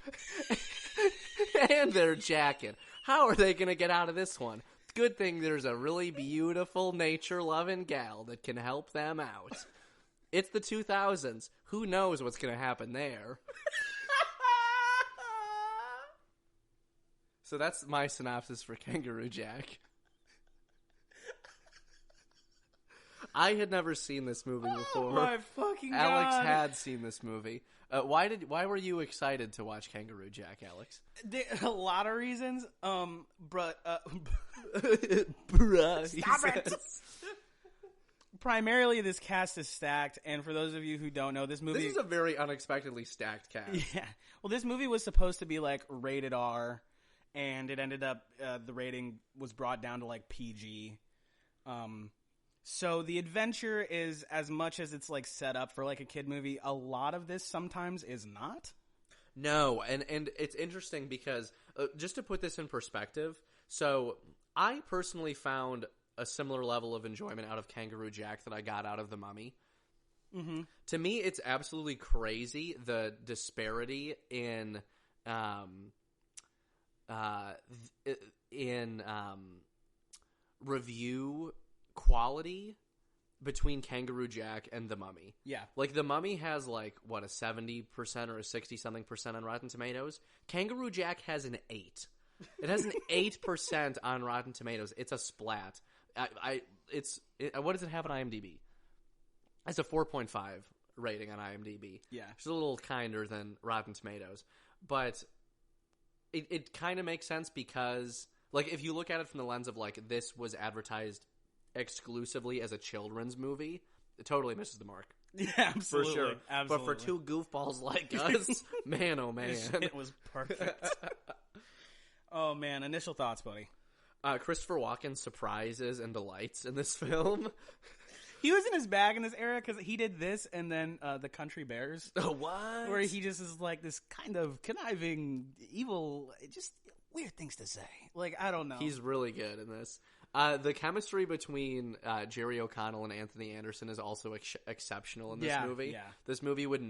and their jacket. How are they going to get out of this one? Good thing there's a really beautiful nature-loving gal that can help them out. It's the 2000s. Who knows what's going to happen there? So that's my synopsis for Kangaroo Jack. I had never seen this movie before. Oh my fucking God. Alex had seen this movie. Why were you excited to watch Kangaroo Jack, Alex? A lot of reasons. Bruh, Stop it! Primarily, this cast is stacked, and for those of you who don't know, this movie... This is a very unexpectedly stacked cast. Yeah. Well, this movie was supposed to be, like, rated R, and it ended up... the rating was brought down to, like, PG. So the adventure is, as much as it's, like, set up for, like, a kid movie, a lot of this sometimes is not. No, and it's interesting because, just to put this in perspective, so I personally found a similar level of enjoyment out of Kangaroo Jack that I got out of The Mummy. Mm-hmm. To me, it's absolutely crazy, the disparity in review quality between Kangaroo Jack and The Mummy. Yeah. Like, The Mummy has, like, what, a 70% or a 60-something% on Rotten Tomatoes? Kangaroo Jack has an 8. It has an 8% on Rotten Tomatoes. It's a splat. What does it have on IMDb? It's a 4.5 rating on IMDb. Yeah. It's a little kinder than Rotten Tomatoes. But it kind of makes sense because, like, if you look at it from the lens of, like, this was advertised exclusively as a children's movie, it totally misses the mark. Yeah, absolutely. For sure. Absolutely. But for two goofballs like us, man, oh man. It was perfect. Oh, man. Initial thoughts, buddy. Christopher Walken surprises and delights in this film. He was in his bag in this era because he did this and then The Country Bears. Oh, what? Where he just is like this kind of conniving, evil, just weird things to say. Like, I don't know. He's really good in this. The chemistry between Jerry O'Connell and Anthony Anderson is also exceptional in this movie. Yeah. This movie would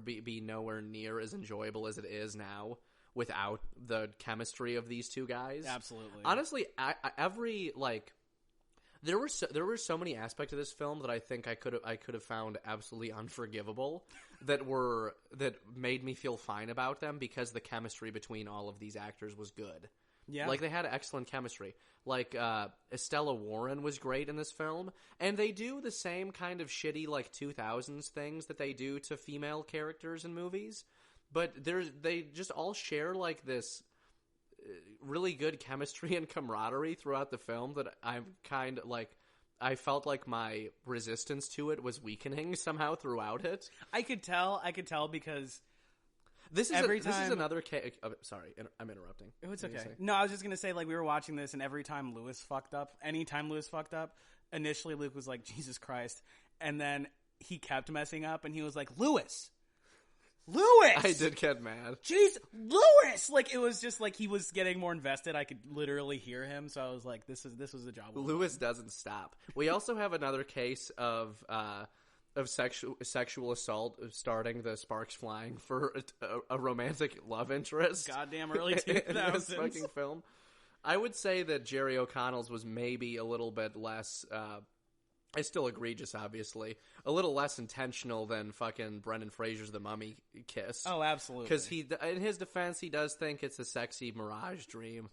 be nowhere near as enjoyable as it is now without the chemistry of these two guys. Absolutely. Honestly, there were so many aspects of this film that I think I could have found absolutely unforgivable that made me feel fine about them because the chemistry between all of these actors was good. Yeah. Like, they had excellent chemistry. Like, Estella Warren was great in this film, and they do the same kind of shitty, like, 2000s things that they do to female characters in movies, but they just all share, like, this really good chemistry and camaraderie throughout the film that I'm kind of, like, I felt like my resistance to it was weakening somehow throughout it. I could tell because... This is another case. Oh, sorry, I'm interrupting. It's okay. No, I was just gonna say, like, we were watching this, and anytime Lewis fucked up, initially Luke was like, Jesus Christ. And then he kept messing up and he was like, Lewis! I did get mad. Jeez, Lewis! Like, it was just like he was getting more invested. I could literally hear him. So I was like, this was the job. Lewis doesn't stop. We also have another case of sexual assault starting the sparks flying for a romantic love interest. Goddamn early 2000s. In this fucking film. I would say that Jerry O'Connell's was maybe a little bit less, it's still egregious, obviously, a little less intentional than fucking Brendan Fraser's The Mummy kiss. Oh, absolutely. Because in his defense, he does think it's a sexy mirage dream.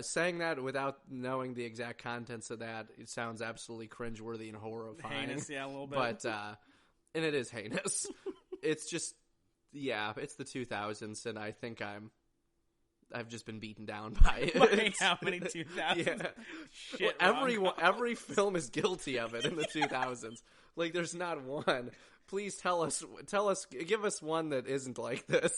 Saying that without knowing the exact contents of that, it sounds absolutely cringeworthy and horrifying. Heinous, yeah, a little bit. But, and it is heinous. It's just, yeah, it's the 2000s, and I think I've just been beaten down by it. By how many 2000s? Yeah. Shit, every film is guilty of it in the 2000s. Like, there's not one. Please tell us, give us one that isn't like this.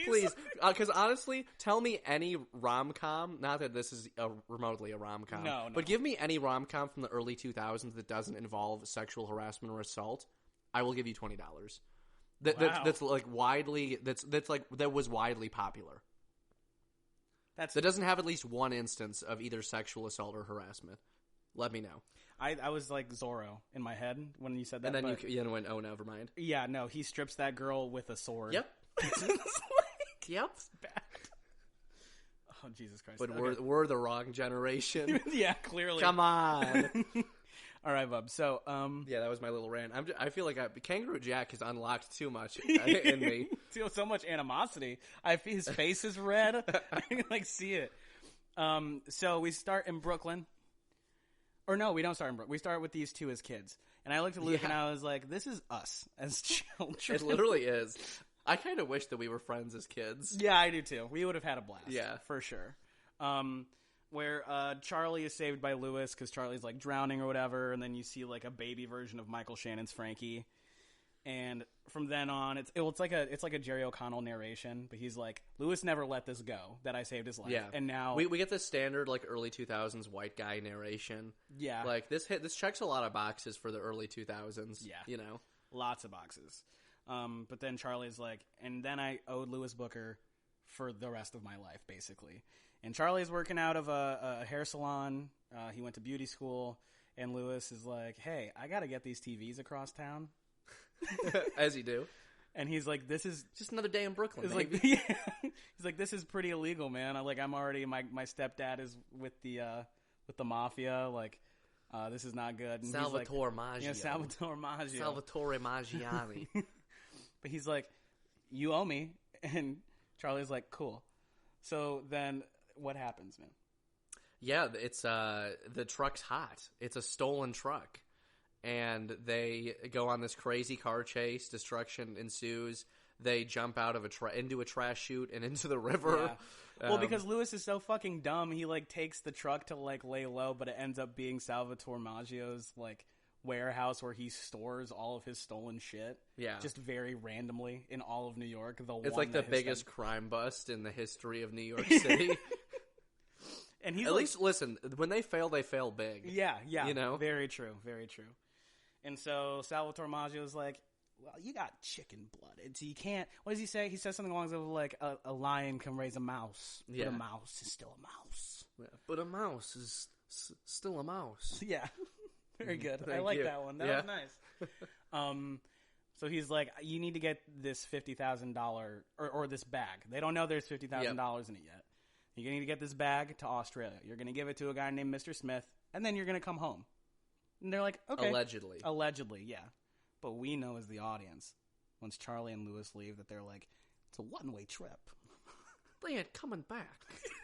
Please. Because honestly, tell me any rom-com, not that this is remotely a rom-com, no. But give me any rom-com from the early 2000s that doesn't involve sexual harassment or assault. I will give you $20. That's like widely that was widely popular. That doesn't have at least one instance of either sexual assault or harassment. Let me know. I was like Zorro in my head when you said that. And then you went, oh, never mind. Yeah, no, he strips that girl with a sword. Yep. Yep. It's bad. Oh, Jesus Christ. But we're the wrong generation. Yeah, clearly. Come on. All right, bub. So, yeah, that was my little rant. I feel like Kangaroo Jack has unlocked too much in me. So much animosity. His face is red. I can see it. So we start in Brooklyn. Or no, we don't start in Brooklyn. We start with these two as kids. And I looked at Luke and I was like, this is us as children. It literally is. I kind of wish that we were friends as kids. Yeah, I do too. We would have had a blast. Yeah. For sure. Where Charlie is saved by Lewis because Charlie's drowning or whatever, and then you see a baby version of Michael Shannon's Frankie, and from then on it's like a Jerry O'Connell narration, but he's like, Lewis never let this go, that I saved his life, yeah, and now we get this standard early 2000s white guy narration, yeah, this checks a lot of boxes for the early 2000s, yeah, lots of boxes, but then Charlie's like, and then I owed Louis Booker for the rest of my life, basically. And Charlie's working out of a hair salon. He went to beauty school. And Lewis is like, hey, I got to get these TVs across town. As you do. And he's like, this is... just another day in Brooklyn, baby. Yeah. He's like, this is pretty illegal, man. I'm already... My stepdad is with the mafia. This is not good. And Salvatore Maggio. Yeah, Salvatore Maggio. Salvatore Maggiani. But he's like, you owe me. And Charlie's like, cool. So then... what happens, man? Yeah, it's the truck's hot. It's a stolen truck, and they go on this crazy car chase. Destruction ensues. They jump out of into a trash chute and into the river. Yeah. Well, because Lewis is so fucking dumb, he takes the truck to lay low, but it ends up being Salvatore Maggio's warehouse where he stores all of his stolen shit. Yeah, just very randomly in all of New York. It's the biggest crime bust in the history of New York City. And he's at least listen, when they fail big. Yeah, very true, very true. And so Salvatore Maggio's like, well, you got chicken blooded, so you can't. What does he say? He says something along the lines of a lion can raise a mouse, but a mouse is still a mouse. Yeah, but a mouse is still a mouse. Yeah, very good. I like that one. That was nice. So he's like, you need to get this $50,000 or this bag. They don't know there's $50,000 in it yet. You're going to get this bag to Australia. You're going to give it to a guy named Mr. Smith, and then you're going to come home. And they're like, okay. Allegedly, yeah. But we know as the audience, once Charlie and Lewis leave, that they're like, it's a one-way trip. They ain't coming back.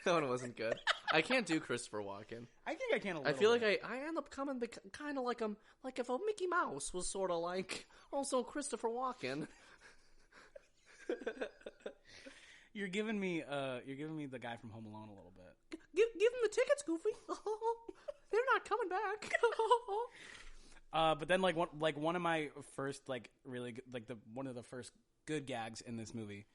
That one wasn't good. I can't do Christopher Walken. I think I can a little I feel bit. I end up coming kind of like him. Like if a Mickey Mouse was sort of also Christopher Walken. You're giving me the guy from Home Alone a little bit. Give him the tickets, Goofy. They're not coming back. But then one of my first really good, one of the first good gags in this movie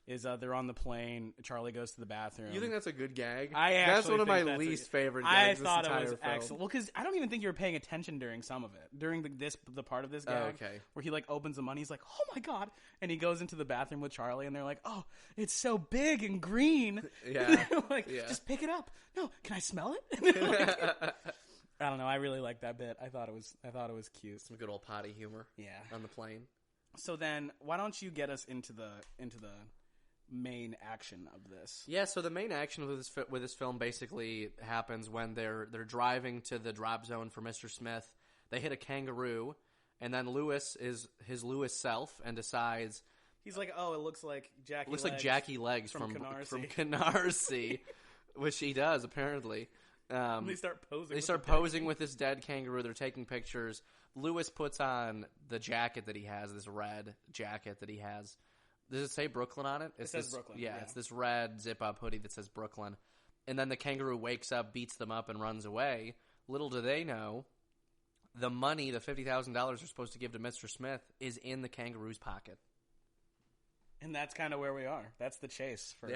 is they're on the plane. Charlie goes to the bathroom. You think that's a good gag? That's one of my least favorite gags. I thought this it was entire film. excellent. Well, because I don't even think you were paying attention during some of it. During the part of this gag, where he like opens the money, he's like, "Oh my god!" and he goes into the bathroom with Charlie, and they're like, "Oh, it's so big and green." Yeah, like just pick it up. No, can I smell it? I don't know. I really like that bit. I thought it was cute. Some good old potty humor. Yeah, on the plane. So then, why don't you get us into the main action of this? Yeah, so the main action with this film basically happens when they're driving to the drop zone for Mr. Smith. They hit a kangaroo, and then Lewis is his Lewis self and decides he's like, "Oh, it looks like Jackie. Jackie Legs from Canarsie," which he does apparently. They start posing with this dead kangaroo. They're taking pictures. Lewis puts on the jacket that he has, this red jacket that he has. Does it say Brooklyn on it? It says Brooklyn. Yeah, it's this red zip-up hoodie that says Brooklyn. And then the kangaroo wakes up, beats them up, and runs away. Little do they know, the money, the $50,000 they're supposed to give to Mr. Smith, is in the kangaroo's pocket. And that's kind of where we are. That's the chase for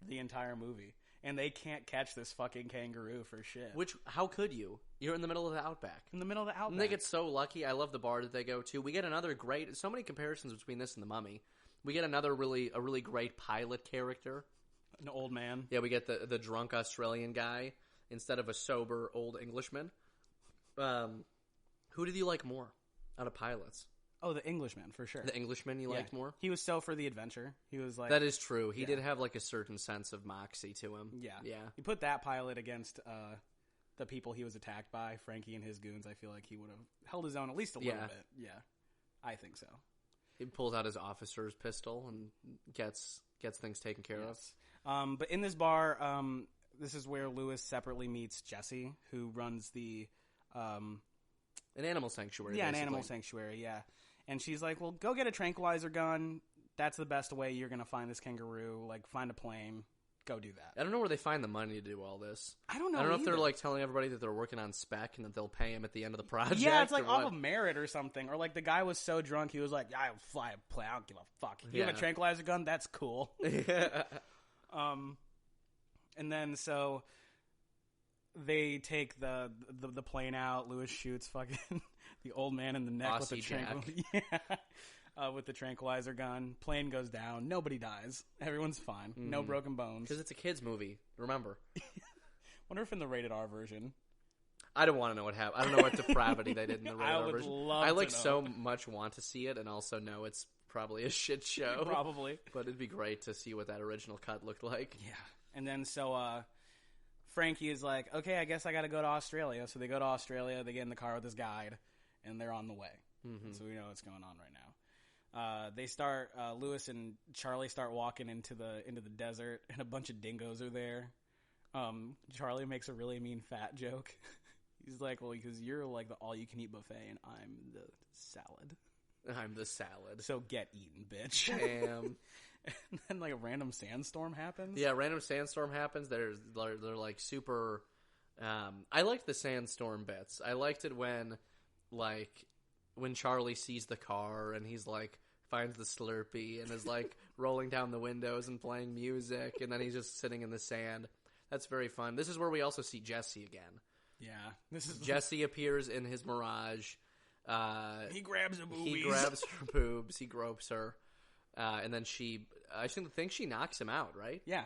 the entire movie. And they can't catch this fucking kangaroo for shit. Which, how could you? You're in the middle of the outback. In the middle of the outback. And they get so lucky. I love the bar that they go to. We get another great, so many comparisons between this and The Mummy. We get a really great pilot character. An old man. Yeah, we get the drunk Australian guy instead of a sober old Englishman. Who did you like more out of pilots? Oh, the Englishman, for sure. The Englishman you liked more? He was so for the adventure. He was like... That is true. He did have like a certain sense of moxie to him. Yeah. Yeah. You put that pilot against the people he was attacked by, Frankie and his goons, I feel like he would have held his own at least a little bit. Yeah. I think so. He pulls out his officer's pistol and gets things taken care of. But in this bar, this is where Lewis separately meets Jesse, who runs the... an animal sanctuary, Yeah, basically. An animal sanctuary, yeah. And she's like, well, go get a tranquilizer gun. That's the best way you're going to find this kangaroo. Like, find a plane. Go do that. I don't know where they find the money to do all this. I don't know if either. they're, like, telling everybody that they're working on spec and that they'll pay him at the end of the project. Yeah, it's like off of merit or something. Or, like, the guy was so drunk, he was like, I'll fly a plane. I don't give a fuck. You have a tranquilizer gun? That's cool. And then, so... They take the plane out. Lewis shoots fucking the old man in the neck Aussie with the tranquilizer gun. Plane goes down. Nobody dies. Everyone's fine. No broken bones. Because it's a kids' movie. Remember. Wonder if in the rated R version. I don't want to know what happened. I don't know what depravity they did in the rated R version. I like to know. so much want to see it, and also know it's probably a shit show. Probably, but it'd be great to see what that original cut looked like. Yeah, and then Frankie is like, okay, I guess I got to go to Australia. So they go to Australia. They get in the car with his guide, and they're on the way. Mm-hmm. So we know what's going on right now. They start. Lewis and Charlie start walking into the desert, and a bunch of dingoes are there. Charlie makes a really mean fat joke. He's like, well, because you're like the all-you-can-eat buffet, and I'm the salad. I'm the salad. So get eaten, bitch. Damn. And then like a random sandstorm happens. Yeah, random sandstorm happens. They're like super. I liked the sandstorm bits. I liked it when Charlie sees the car and he's like finds the Slurpee and is like rolling down the windows and playing music, and then he's just sitting in the sand. That's very fun. This is where we also see Jesse again. Yeah, this is Jesse appears in his Mirage. He grabs her boobies. He grabs her boobs. He gropes her. And then I think she knocks him out, right? Yeah.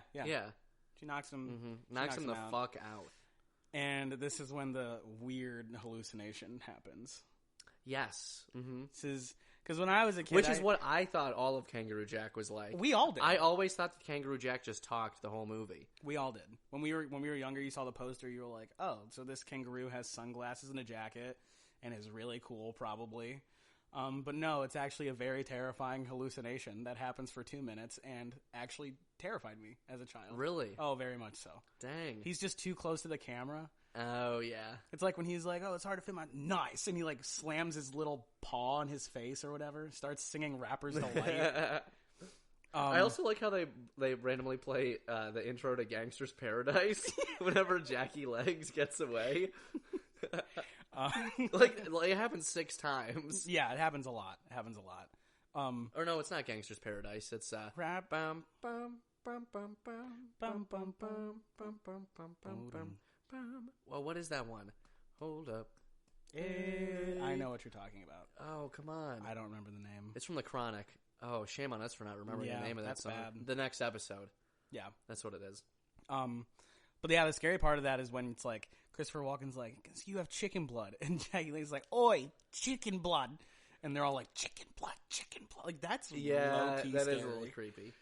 She knocks him. Mm-hmm. Knocks him the fuck out. And this is when the weird hallucination happens. Yes. Mm-hmm. This is because when I was a kid, which is what I thought all of Kangaroo Jack was like. We all did. I always thought that Kangaroo Jack just talked the whole movie. We all did. When we were younger, you saw the poster. You were like, oh, so this kangaroo has sunglasses and a jacket and is really cool, probably. But no, it's actually a very terrifying hallucination that happens for 2 minutes and actually terrified me as a child. Really? Oh, very much so. Dang. He's just too close to the camera. Oh, yeah. It's like when he's like, oh, it's hard to fit my... Nice! And he like slams his little paw on his face or whatever, starts singing Rapper's Delight. I also like how they randomly play the intro to Gangster's Paradise whenever Jackie Legs gets away. Like it happens 6 times. Yeah, it happens a lot. Or no, it's not Gangster's Paradise. It's Rap. bum bum bum bum bum bum bum bum bum bum bum bum bum bum. Well, what is that one? Hold up. I know what you're talking about. Oh, come on. I don't remember the name. It's from The Chronic. Oh, shame on us for not remembering the name of that that's song. bad. The next episode. Yeah. That's what it is. But yeah, the scary part of that is when it's like Christopher Walken's like, "You have chicken blood," and Jackie Lane's like, "Oi, chicken blood," and they're all like, "Chicken blood, chicken blood." Like that's low-key that scary. is a little creepy.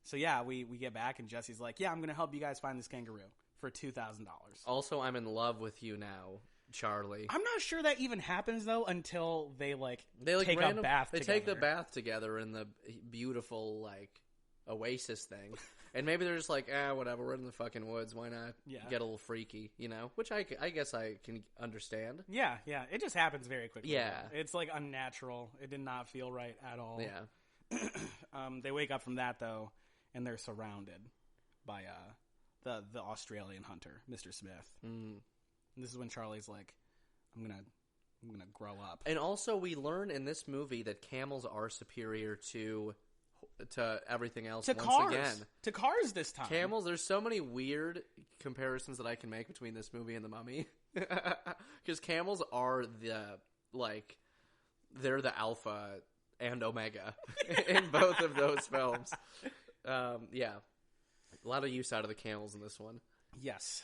So yeah, we get back and Jesse's like, "Yeah, I'm gonna help you guys find this kangaroo for $2,000." Also, I'm in love with you now, Charlie. I'm not sure that even happens though until they take random, a bath. They together. take the bath together in the beautiful oasis thing, and maybe they're just like, whatever. We're in the fucking woods. Why not get a little freaky, Which I guess I can understand. Yeah. It just happens very quickly. Yeah, it's like unnatural. It did not feel right at all. Yeah. They wake up from that though, and they're surrounded by the Australian hunter, Mr. Smith. And this is when Charlie's like, I'm gonna grow up. And also, we learn in this movie that camels are superior to everything else. Again, to cars this time. Camels. There's so many weird comparisons that I can make between this movie and The Mummy, because camels are they're the alpha and omega in both of those films. Yeah, a lot of use out of the camels in this one. Yes.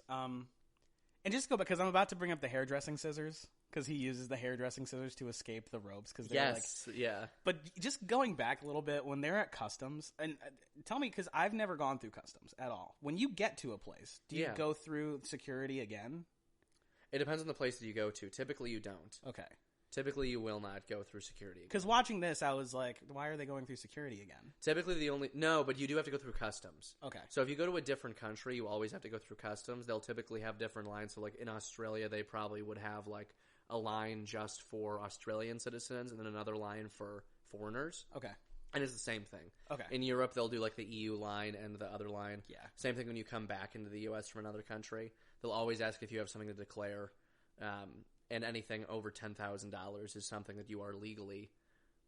And just go because I'm about to bring up the hairdressing scissors because he uses the hairdressing scissors to escape the ropes. Yeah. But just going back a little bit, when they're at customs, and tell me because I've never gone through customs at all. When you get to a place, do you go through security again? It depends on the place that you go to. Typically, you don't. Okay. Typically, you will not go through security again. Because watching this, I was like, why are they going through security again? Typically, but you do have to go through customs. Okay. So if you go to a different country, you always have to go through customs. They'll typically have different lines. So in Australia, they probably would have a line just for Australian citizens and then another line for foreigners. Okay. And it's the same thing. Okay. In Europe, they'll do the EU line and the other line. Yeah. Same thing when you come back into the U.S. from another country. They'll always ask if you have something to declare. And anything over $10,000 is something that you are legally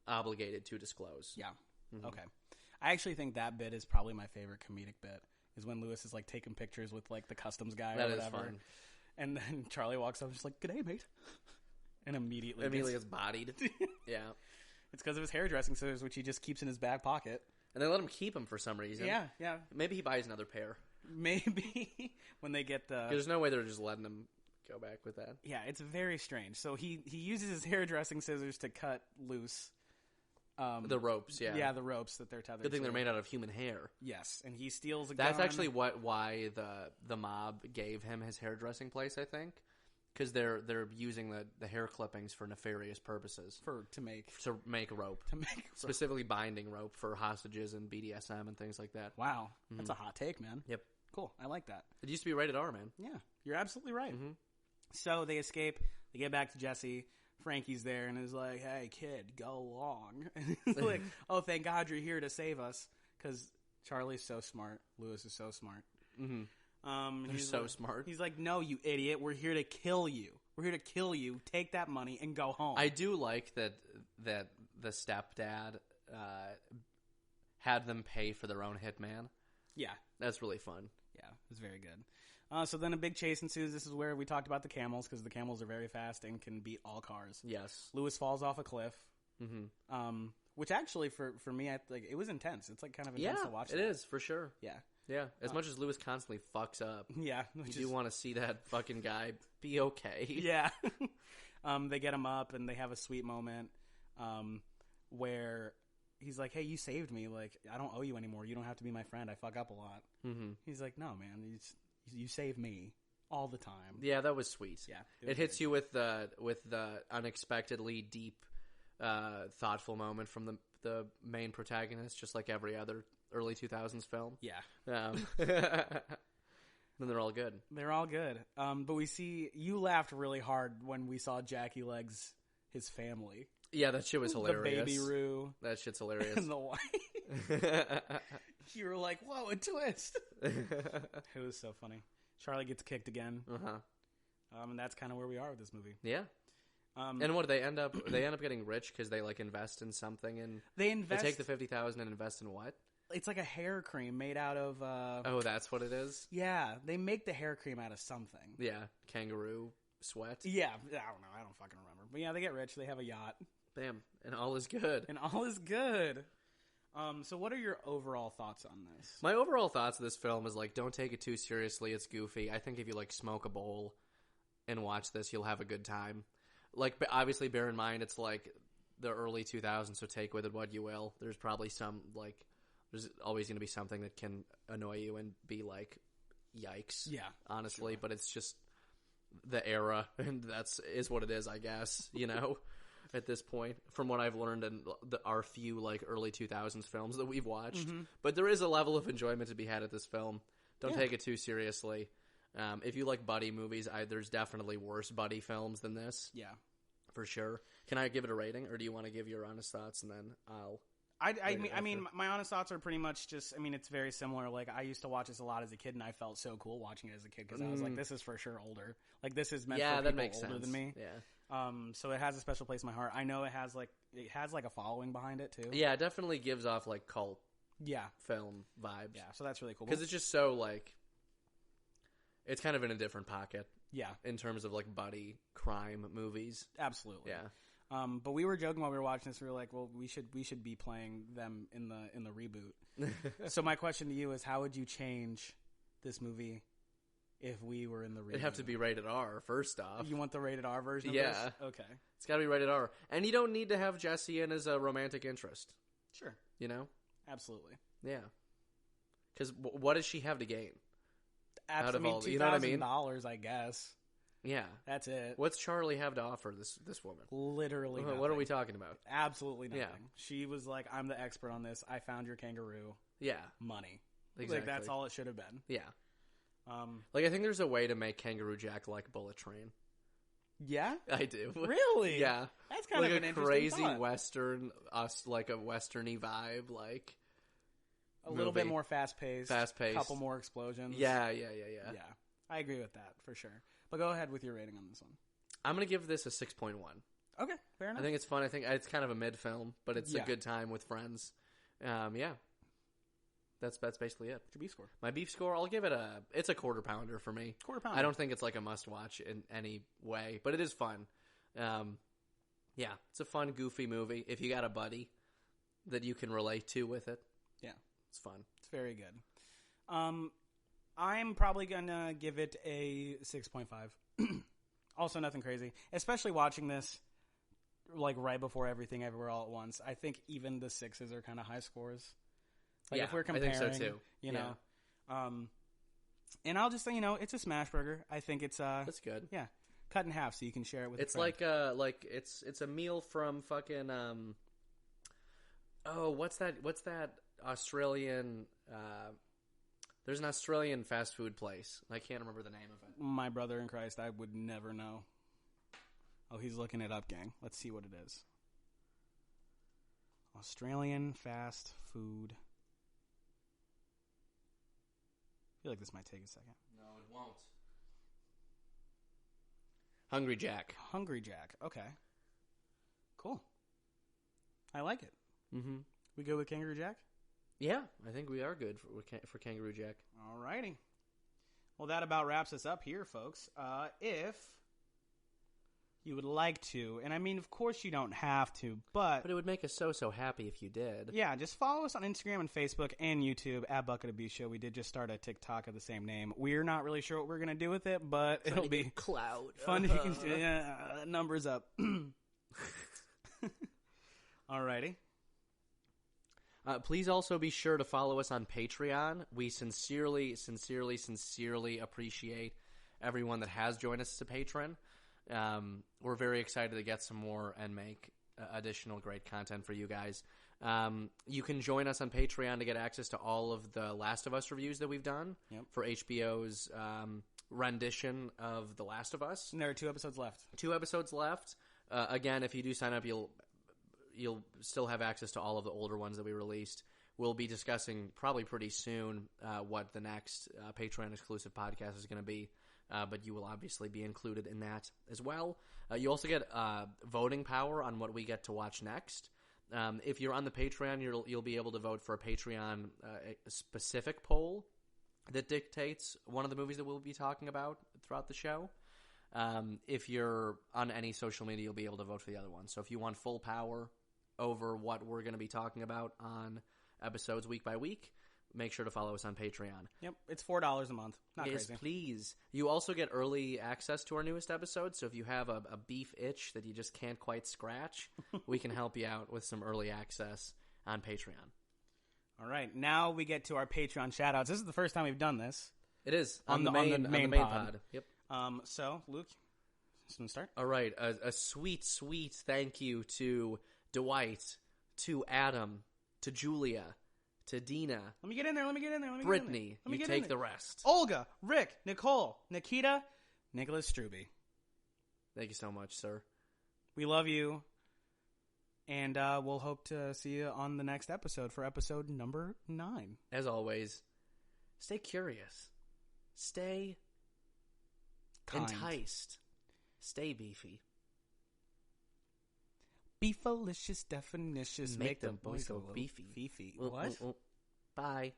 obligated to disclose. Yeah. Mm-hmm. Okay. I actually think that bit is probably my favorite comedic bit, is when Lewis is taking pictures with the customs guy or whatever. That is fun. And then Charlie walks up and is just like, "G'day, mate." And immediately gets bodied. Yeah. It's because of his hairdressing scissors, which he just keeps in his back pocket. And they let him keep them for some reason. Yeah. Maybe he buys another pair. Maybe when they get the... There's no way they're just letting him go back with that. Yeah, it's very strange. So he uses his hairdressing scissors to cut loose the ropes. Yeah, the ropes that they're tethered. Good thing to. they're made out of human hair. Yes, and he steals a That's gun. actually why the mob gave him his hairdressing place. I think because they're using the hair clippings for nefarious purposes to make rope, specifically binding rope for hostages and BDSM and things like that. Wow, that's a hot take, man. Yep, cool. I like that. It used to be rated R, man. Yeah, you're absolutely right. Mm-hmm. So they escape. They get back to Jesse. Frankie's there and is like, "Hey, kid, go along." And he's like, "Oh, thank God you're here to save us." Because Charlie's so smart. Lewis is so smart. Mm-hmm. He's so smart. He's like, "No, you idiot. We're here to kill you. We're here to kill you. Take that money and go home." I do like that the stepdad had them pay for their own hitman. Yeah. That's really fun. Yeah, it was very good. So then a big chase ensues. This is where we talked about the camels, because the camels are very fast and can beat all cars. Yes. Lewis falls off a cliff. Mm-hmm. Which actually, for me, it was intense. It's kind of intense to watch. It is, for sure. Yeah. Yeah. As much as Lewis constantly fucks up. Yeah. You do want to see that fucking guy be okay. Yeah. They get him up, and they have a sweet moment where he's like, "Hey, you saved me. I don't owe you anymore. You don't have to be my friend. I fuck up a lot." Mm-hmm. He's like, "No, man. You save me all the time." Yeah, that was sweet. Yeah, it hits you with the unexpectedly deep, thoughtful moment from the main protagonist, just like every other early 2000s film. Yeah. Then they're all good. They're all good. But we see you laughed really hard when we saw Jackie Legs, his family. Yeah, that shit was hilarious. The baby Roo. That shit's hilarious. And the wife. You were like, "Whoa, a twist." It was so funny. Charlie gets kicked again. Uh-huh. And that's kind of where we are with this movie. Yeah. And what do they end up? They end up getting rich because they like invest in something, and They take the 50,000 and invest in what? It's like a hair cream made out of. Oh, that's what it is. Yeah, they make the hair cream out of something. Yeah, kangaroo sweat. Yeah, I don't know. I don't fucking remember. But yeah, they get rich. They have a yacht. Bam, and all is good. And all is good. So what are your overall thoughts on this? My overall thoughts of this film is like, don't take it too seriously. It's goofy. I think if you like smoke a bowl and watch this, you'll have a good time. Like, but obviously, bear in mind it's like the early 2000s, so take with it what you will. There's probably some like, there's always going to be something that can annoy you and be like, yikes. Yeah, honestly, sure. But it's just the era, and is what it is, I guess. You know. At this point, from what I've learned in our few like early 2000s films that we've watched. Mm-hmm. But there is a level of enjoyment to be had at this film. Don't take it too seriously. If you like buddy movies, there's definitely worse buddy films than this. Yeah. For sure. Can I give it a rating, or do you want to give your honest thoughts and then I'll... I mean, my honest thoughts are pretty much just, I mean, it's very similar. Like, I used to watch this a lot as a kid, and I felt so cool watching it as a kid because I was like, this is for sure older. Like, this is meant for people older than me. Yeah. So it has a special place in my heart. I know it has like a following behind it too. Yeah, it definitely gives off like cult film vibes. Yeah, so that's really cool. Because it's just so like, it's kind of in a different pocket. Yeah. In terms of like buddy crime movies. Absolutely. Yeah. But we were joking while we were watching this. We were like, well, we should be playing them in the reboot. So my question to you is, how would you change this movie if we were in the reboot? It'd have to be rated R, first off. You want the rated R version of this? Okay. It's got to be rated R. And you don't need to have Jesse in as a romantic interest. Sure. You know? Absolutely. Yeah. Because what does she have to gain? Out of all, $2,000, you know what I mean? I guess. Yeah. That's it. What's Charlie have to offer this woman? Literally nothing. What are we talking about? Absolutely nothing. Yeah. She was like, I'm the expert on this. I found your kangaroo. Yeah. Money. Exactly. Like, that's all it should have been. Yeah. Like, I think there's a way to make Kangaroo Jack like Bullet Train. Yeah? I do. Really? Yeah. That's kind of an interesting crazy thought. Western, like a Westerny vibe, like a little bit more fast-paced. Fast-paced. Couple more explosions. Yeah. Yeah. I agree with that, for sure. But go ahead with your rating on this one. I'm going to give this a 6.1. Okay, fair enough. I think it's fun. I think it's kind of a mid-film, but it's a good time with friends. Yeah. That's basically it. What's your beef score? My beef score, I'll give it it's a quarter pounder for me. Quarter pounder. I don't think it's like a must-watch in any way, but it is fun. Yeah, it's a fun, goofy movie. If you got a buddy that you can relate to with it, yeah, it's fun. It's very good. I'm probably gonna give it a 6.5. Also, nothing crazy. Especially watching this, like right before Everything Everywhere All at Once. I think even the 6s are kind of high scores. Like if we're comparing, I think so too. You know, and I'll just say, it's a smash burger. I think it's that's good. Yeah, cut in half so you can share it with. It's a friend. like it's a meal from fucking what's that Australian there's an Australian fast food place. I can't remember the name of it. My brother in Christ, I would never know. Oh, he's looking it up, gang. Let's see what it is. Australian fast food. I feel like this might take a second. No, it won't. Hungry Jack. Hungry Jack. Okay. Cool. I like it. Mm-hmm. We go with Kangaroo Jack? Yeah, I think we are good for Kangaroo Jack. Alrighty. Well, that about wraps us up here, folks. If you would like to, and I mean, of course you don't have to, but it would make us so happy if you did. Yeah, just follow us on Instagram and Facebook and YouTube at Bucket of Beef Show. We did just start a TikTok of the same name. We're not really sure what we're going to do with it, but it'll be clout. Fun. Numbers up. Alrighty. Please also be sure to follow us on Patreon. We sincerely appreciate everyone that has joined us as a patron. We're very excited to get some more and make additional great content for you guys. You can join us on Patreon to get access to all of the Last of Us reviews that we've done for HBO's rendition of The Last of Us. And there are 2 episodes left. 2 episodes left. Again, if you do sign up, you'll still have access to all of the older ones that we released. We'll be discussing probably pretty soon what the next Patreon exclusive podcast is going to be. but you will obviously be included in that as well. You also get voting power on what we get to watch next. If you're on the Patreon, you'll be able to vote for a Patreon specific poll that dictates one of the movies that we'll be talking about throughout the show. If you're on any social media, you'll be able to vote for the other one. So if you want full power over what we're going to be talking about on episodes week by week, make sure to follow us on Patreon. Yep, it's $4 a month. Not yes, crazy. Please. You also get early access to our newest episodes, so if you have a beef itch that you just can't quite scratch, we can help you out with some early access on Patreon. All right, now we get to our Patreon shout-outs. This is the first time we've done this. It is. On the main pod. Yep. So, Luke, you want to start? All right, a sweet, sweet thank you to Dwight, to Adam, to Julia, to Dina. Let me get in there. Brittany, you take the rest. Olga, Rick, Nicole, Nikita, Nicholas Struby. Thank you so much, sir. We love you. And we'll hope to see you on the next episode for episode number 9. As always, stay curious. Stay kind. Enticed. Stay beefy. Beefalicious definitions Make them boys go beefy. What? Bye.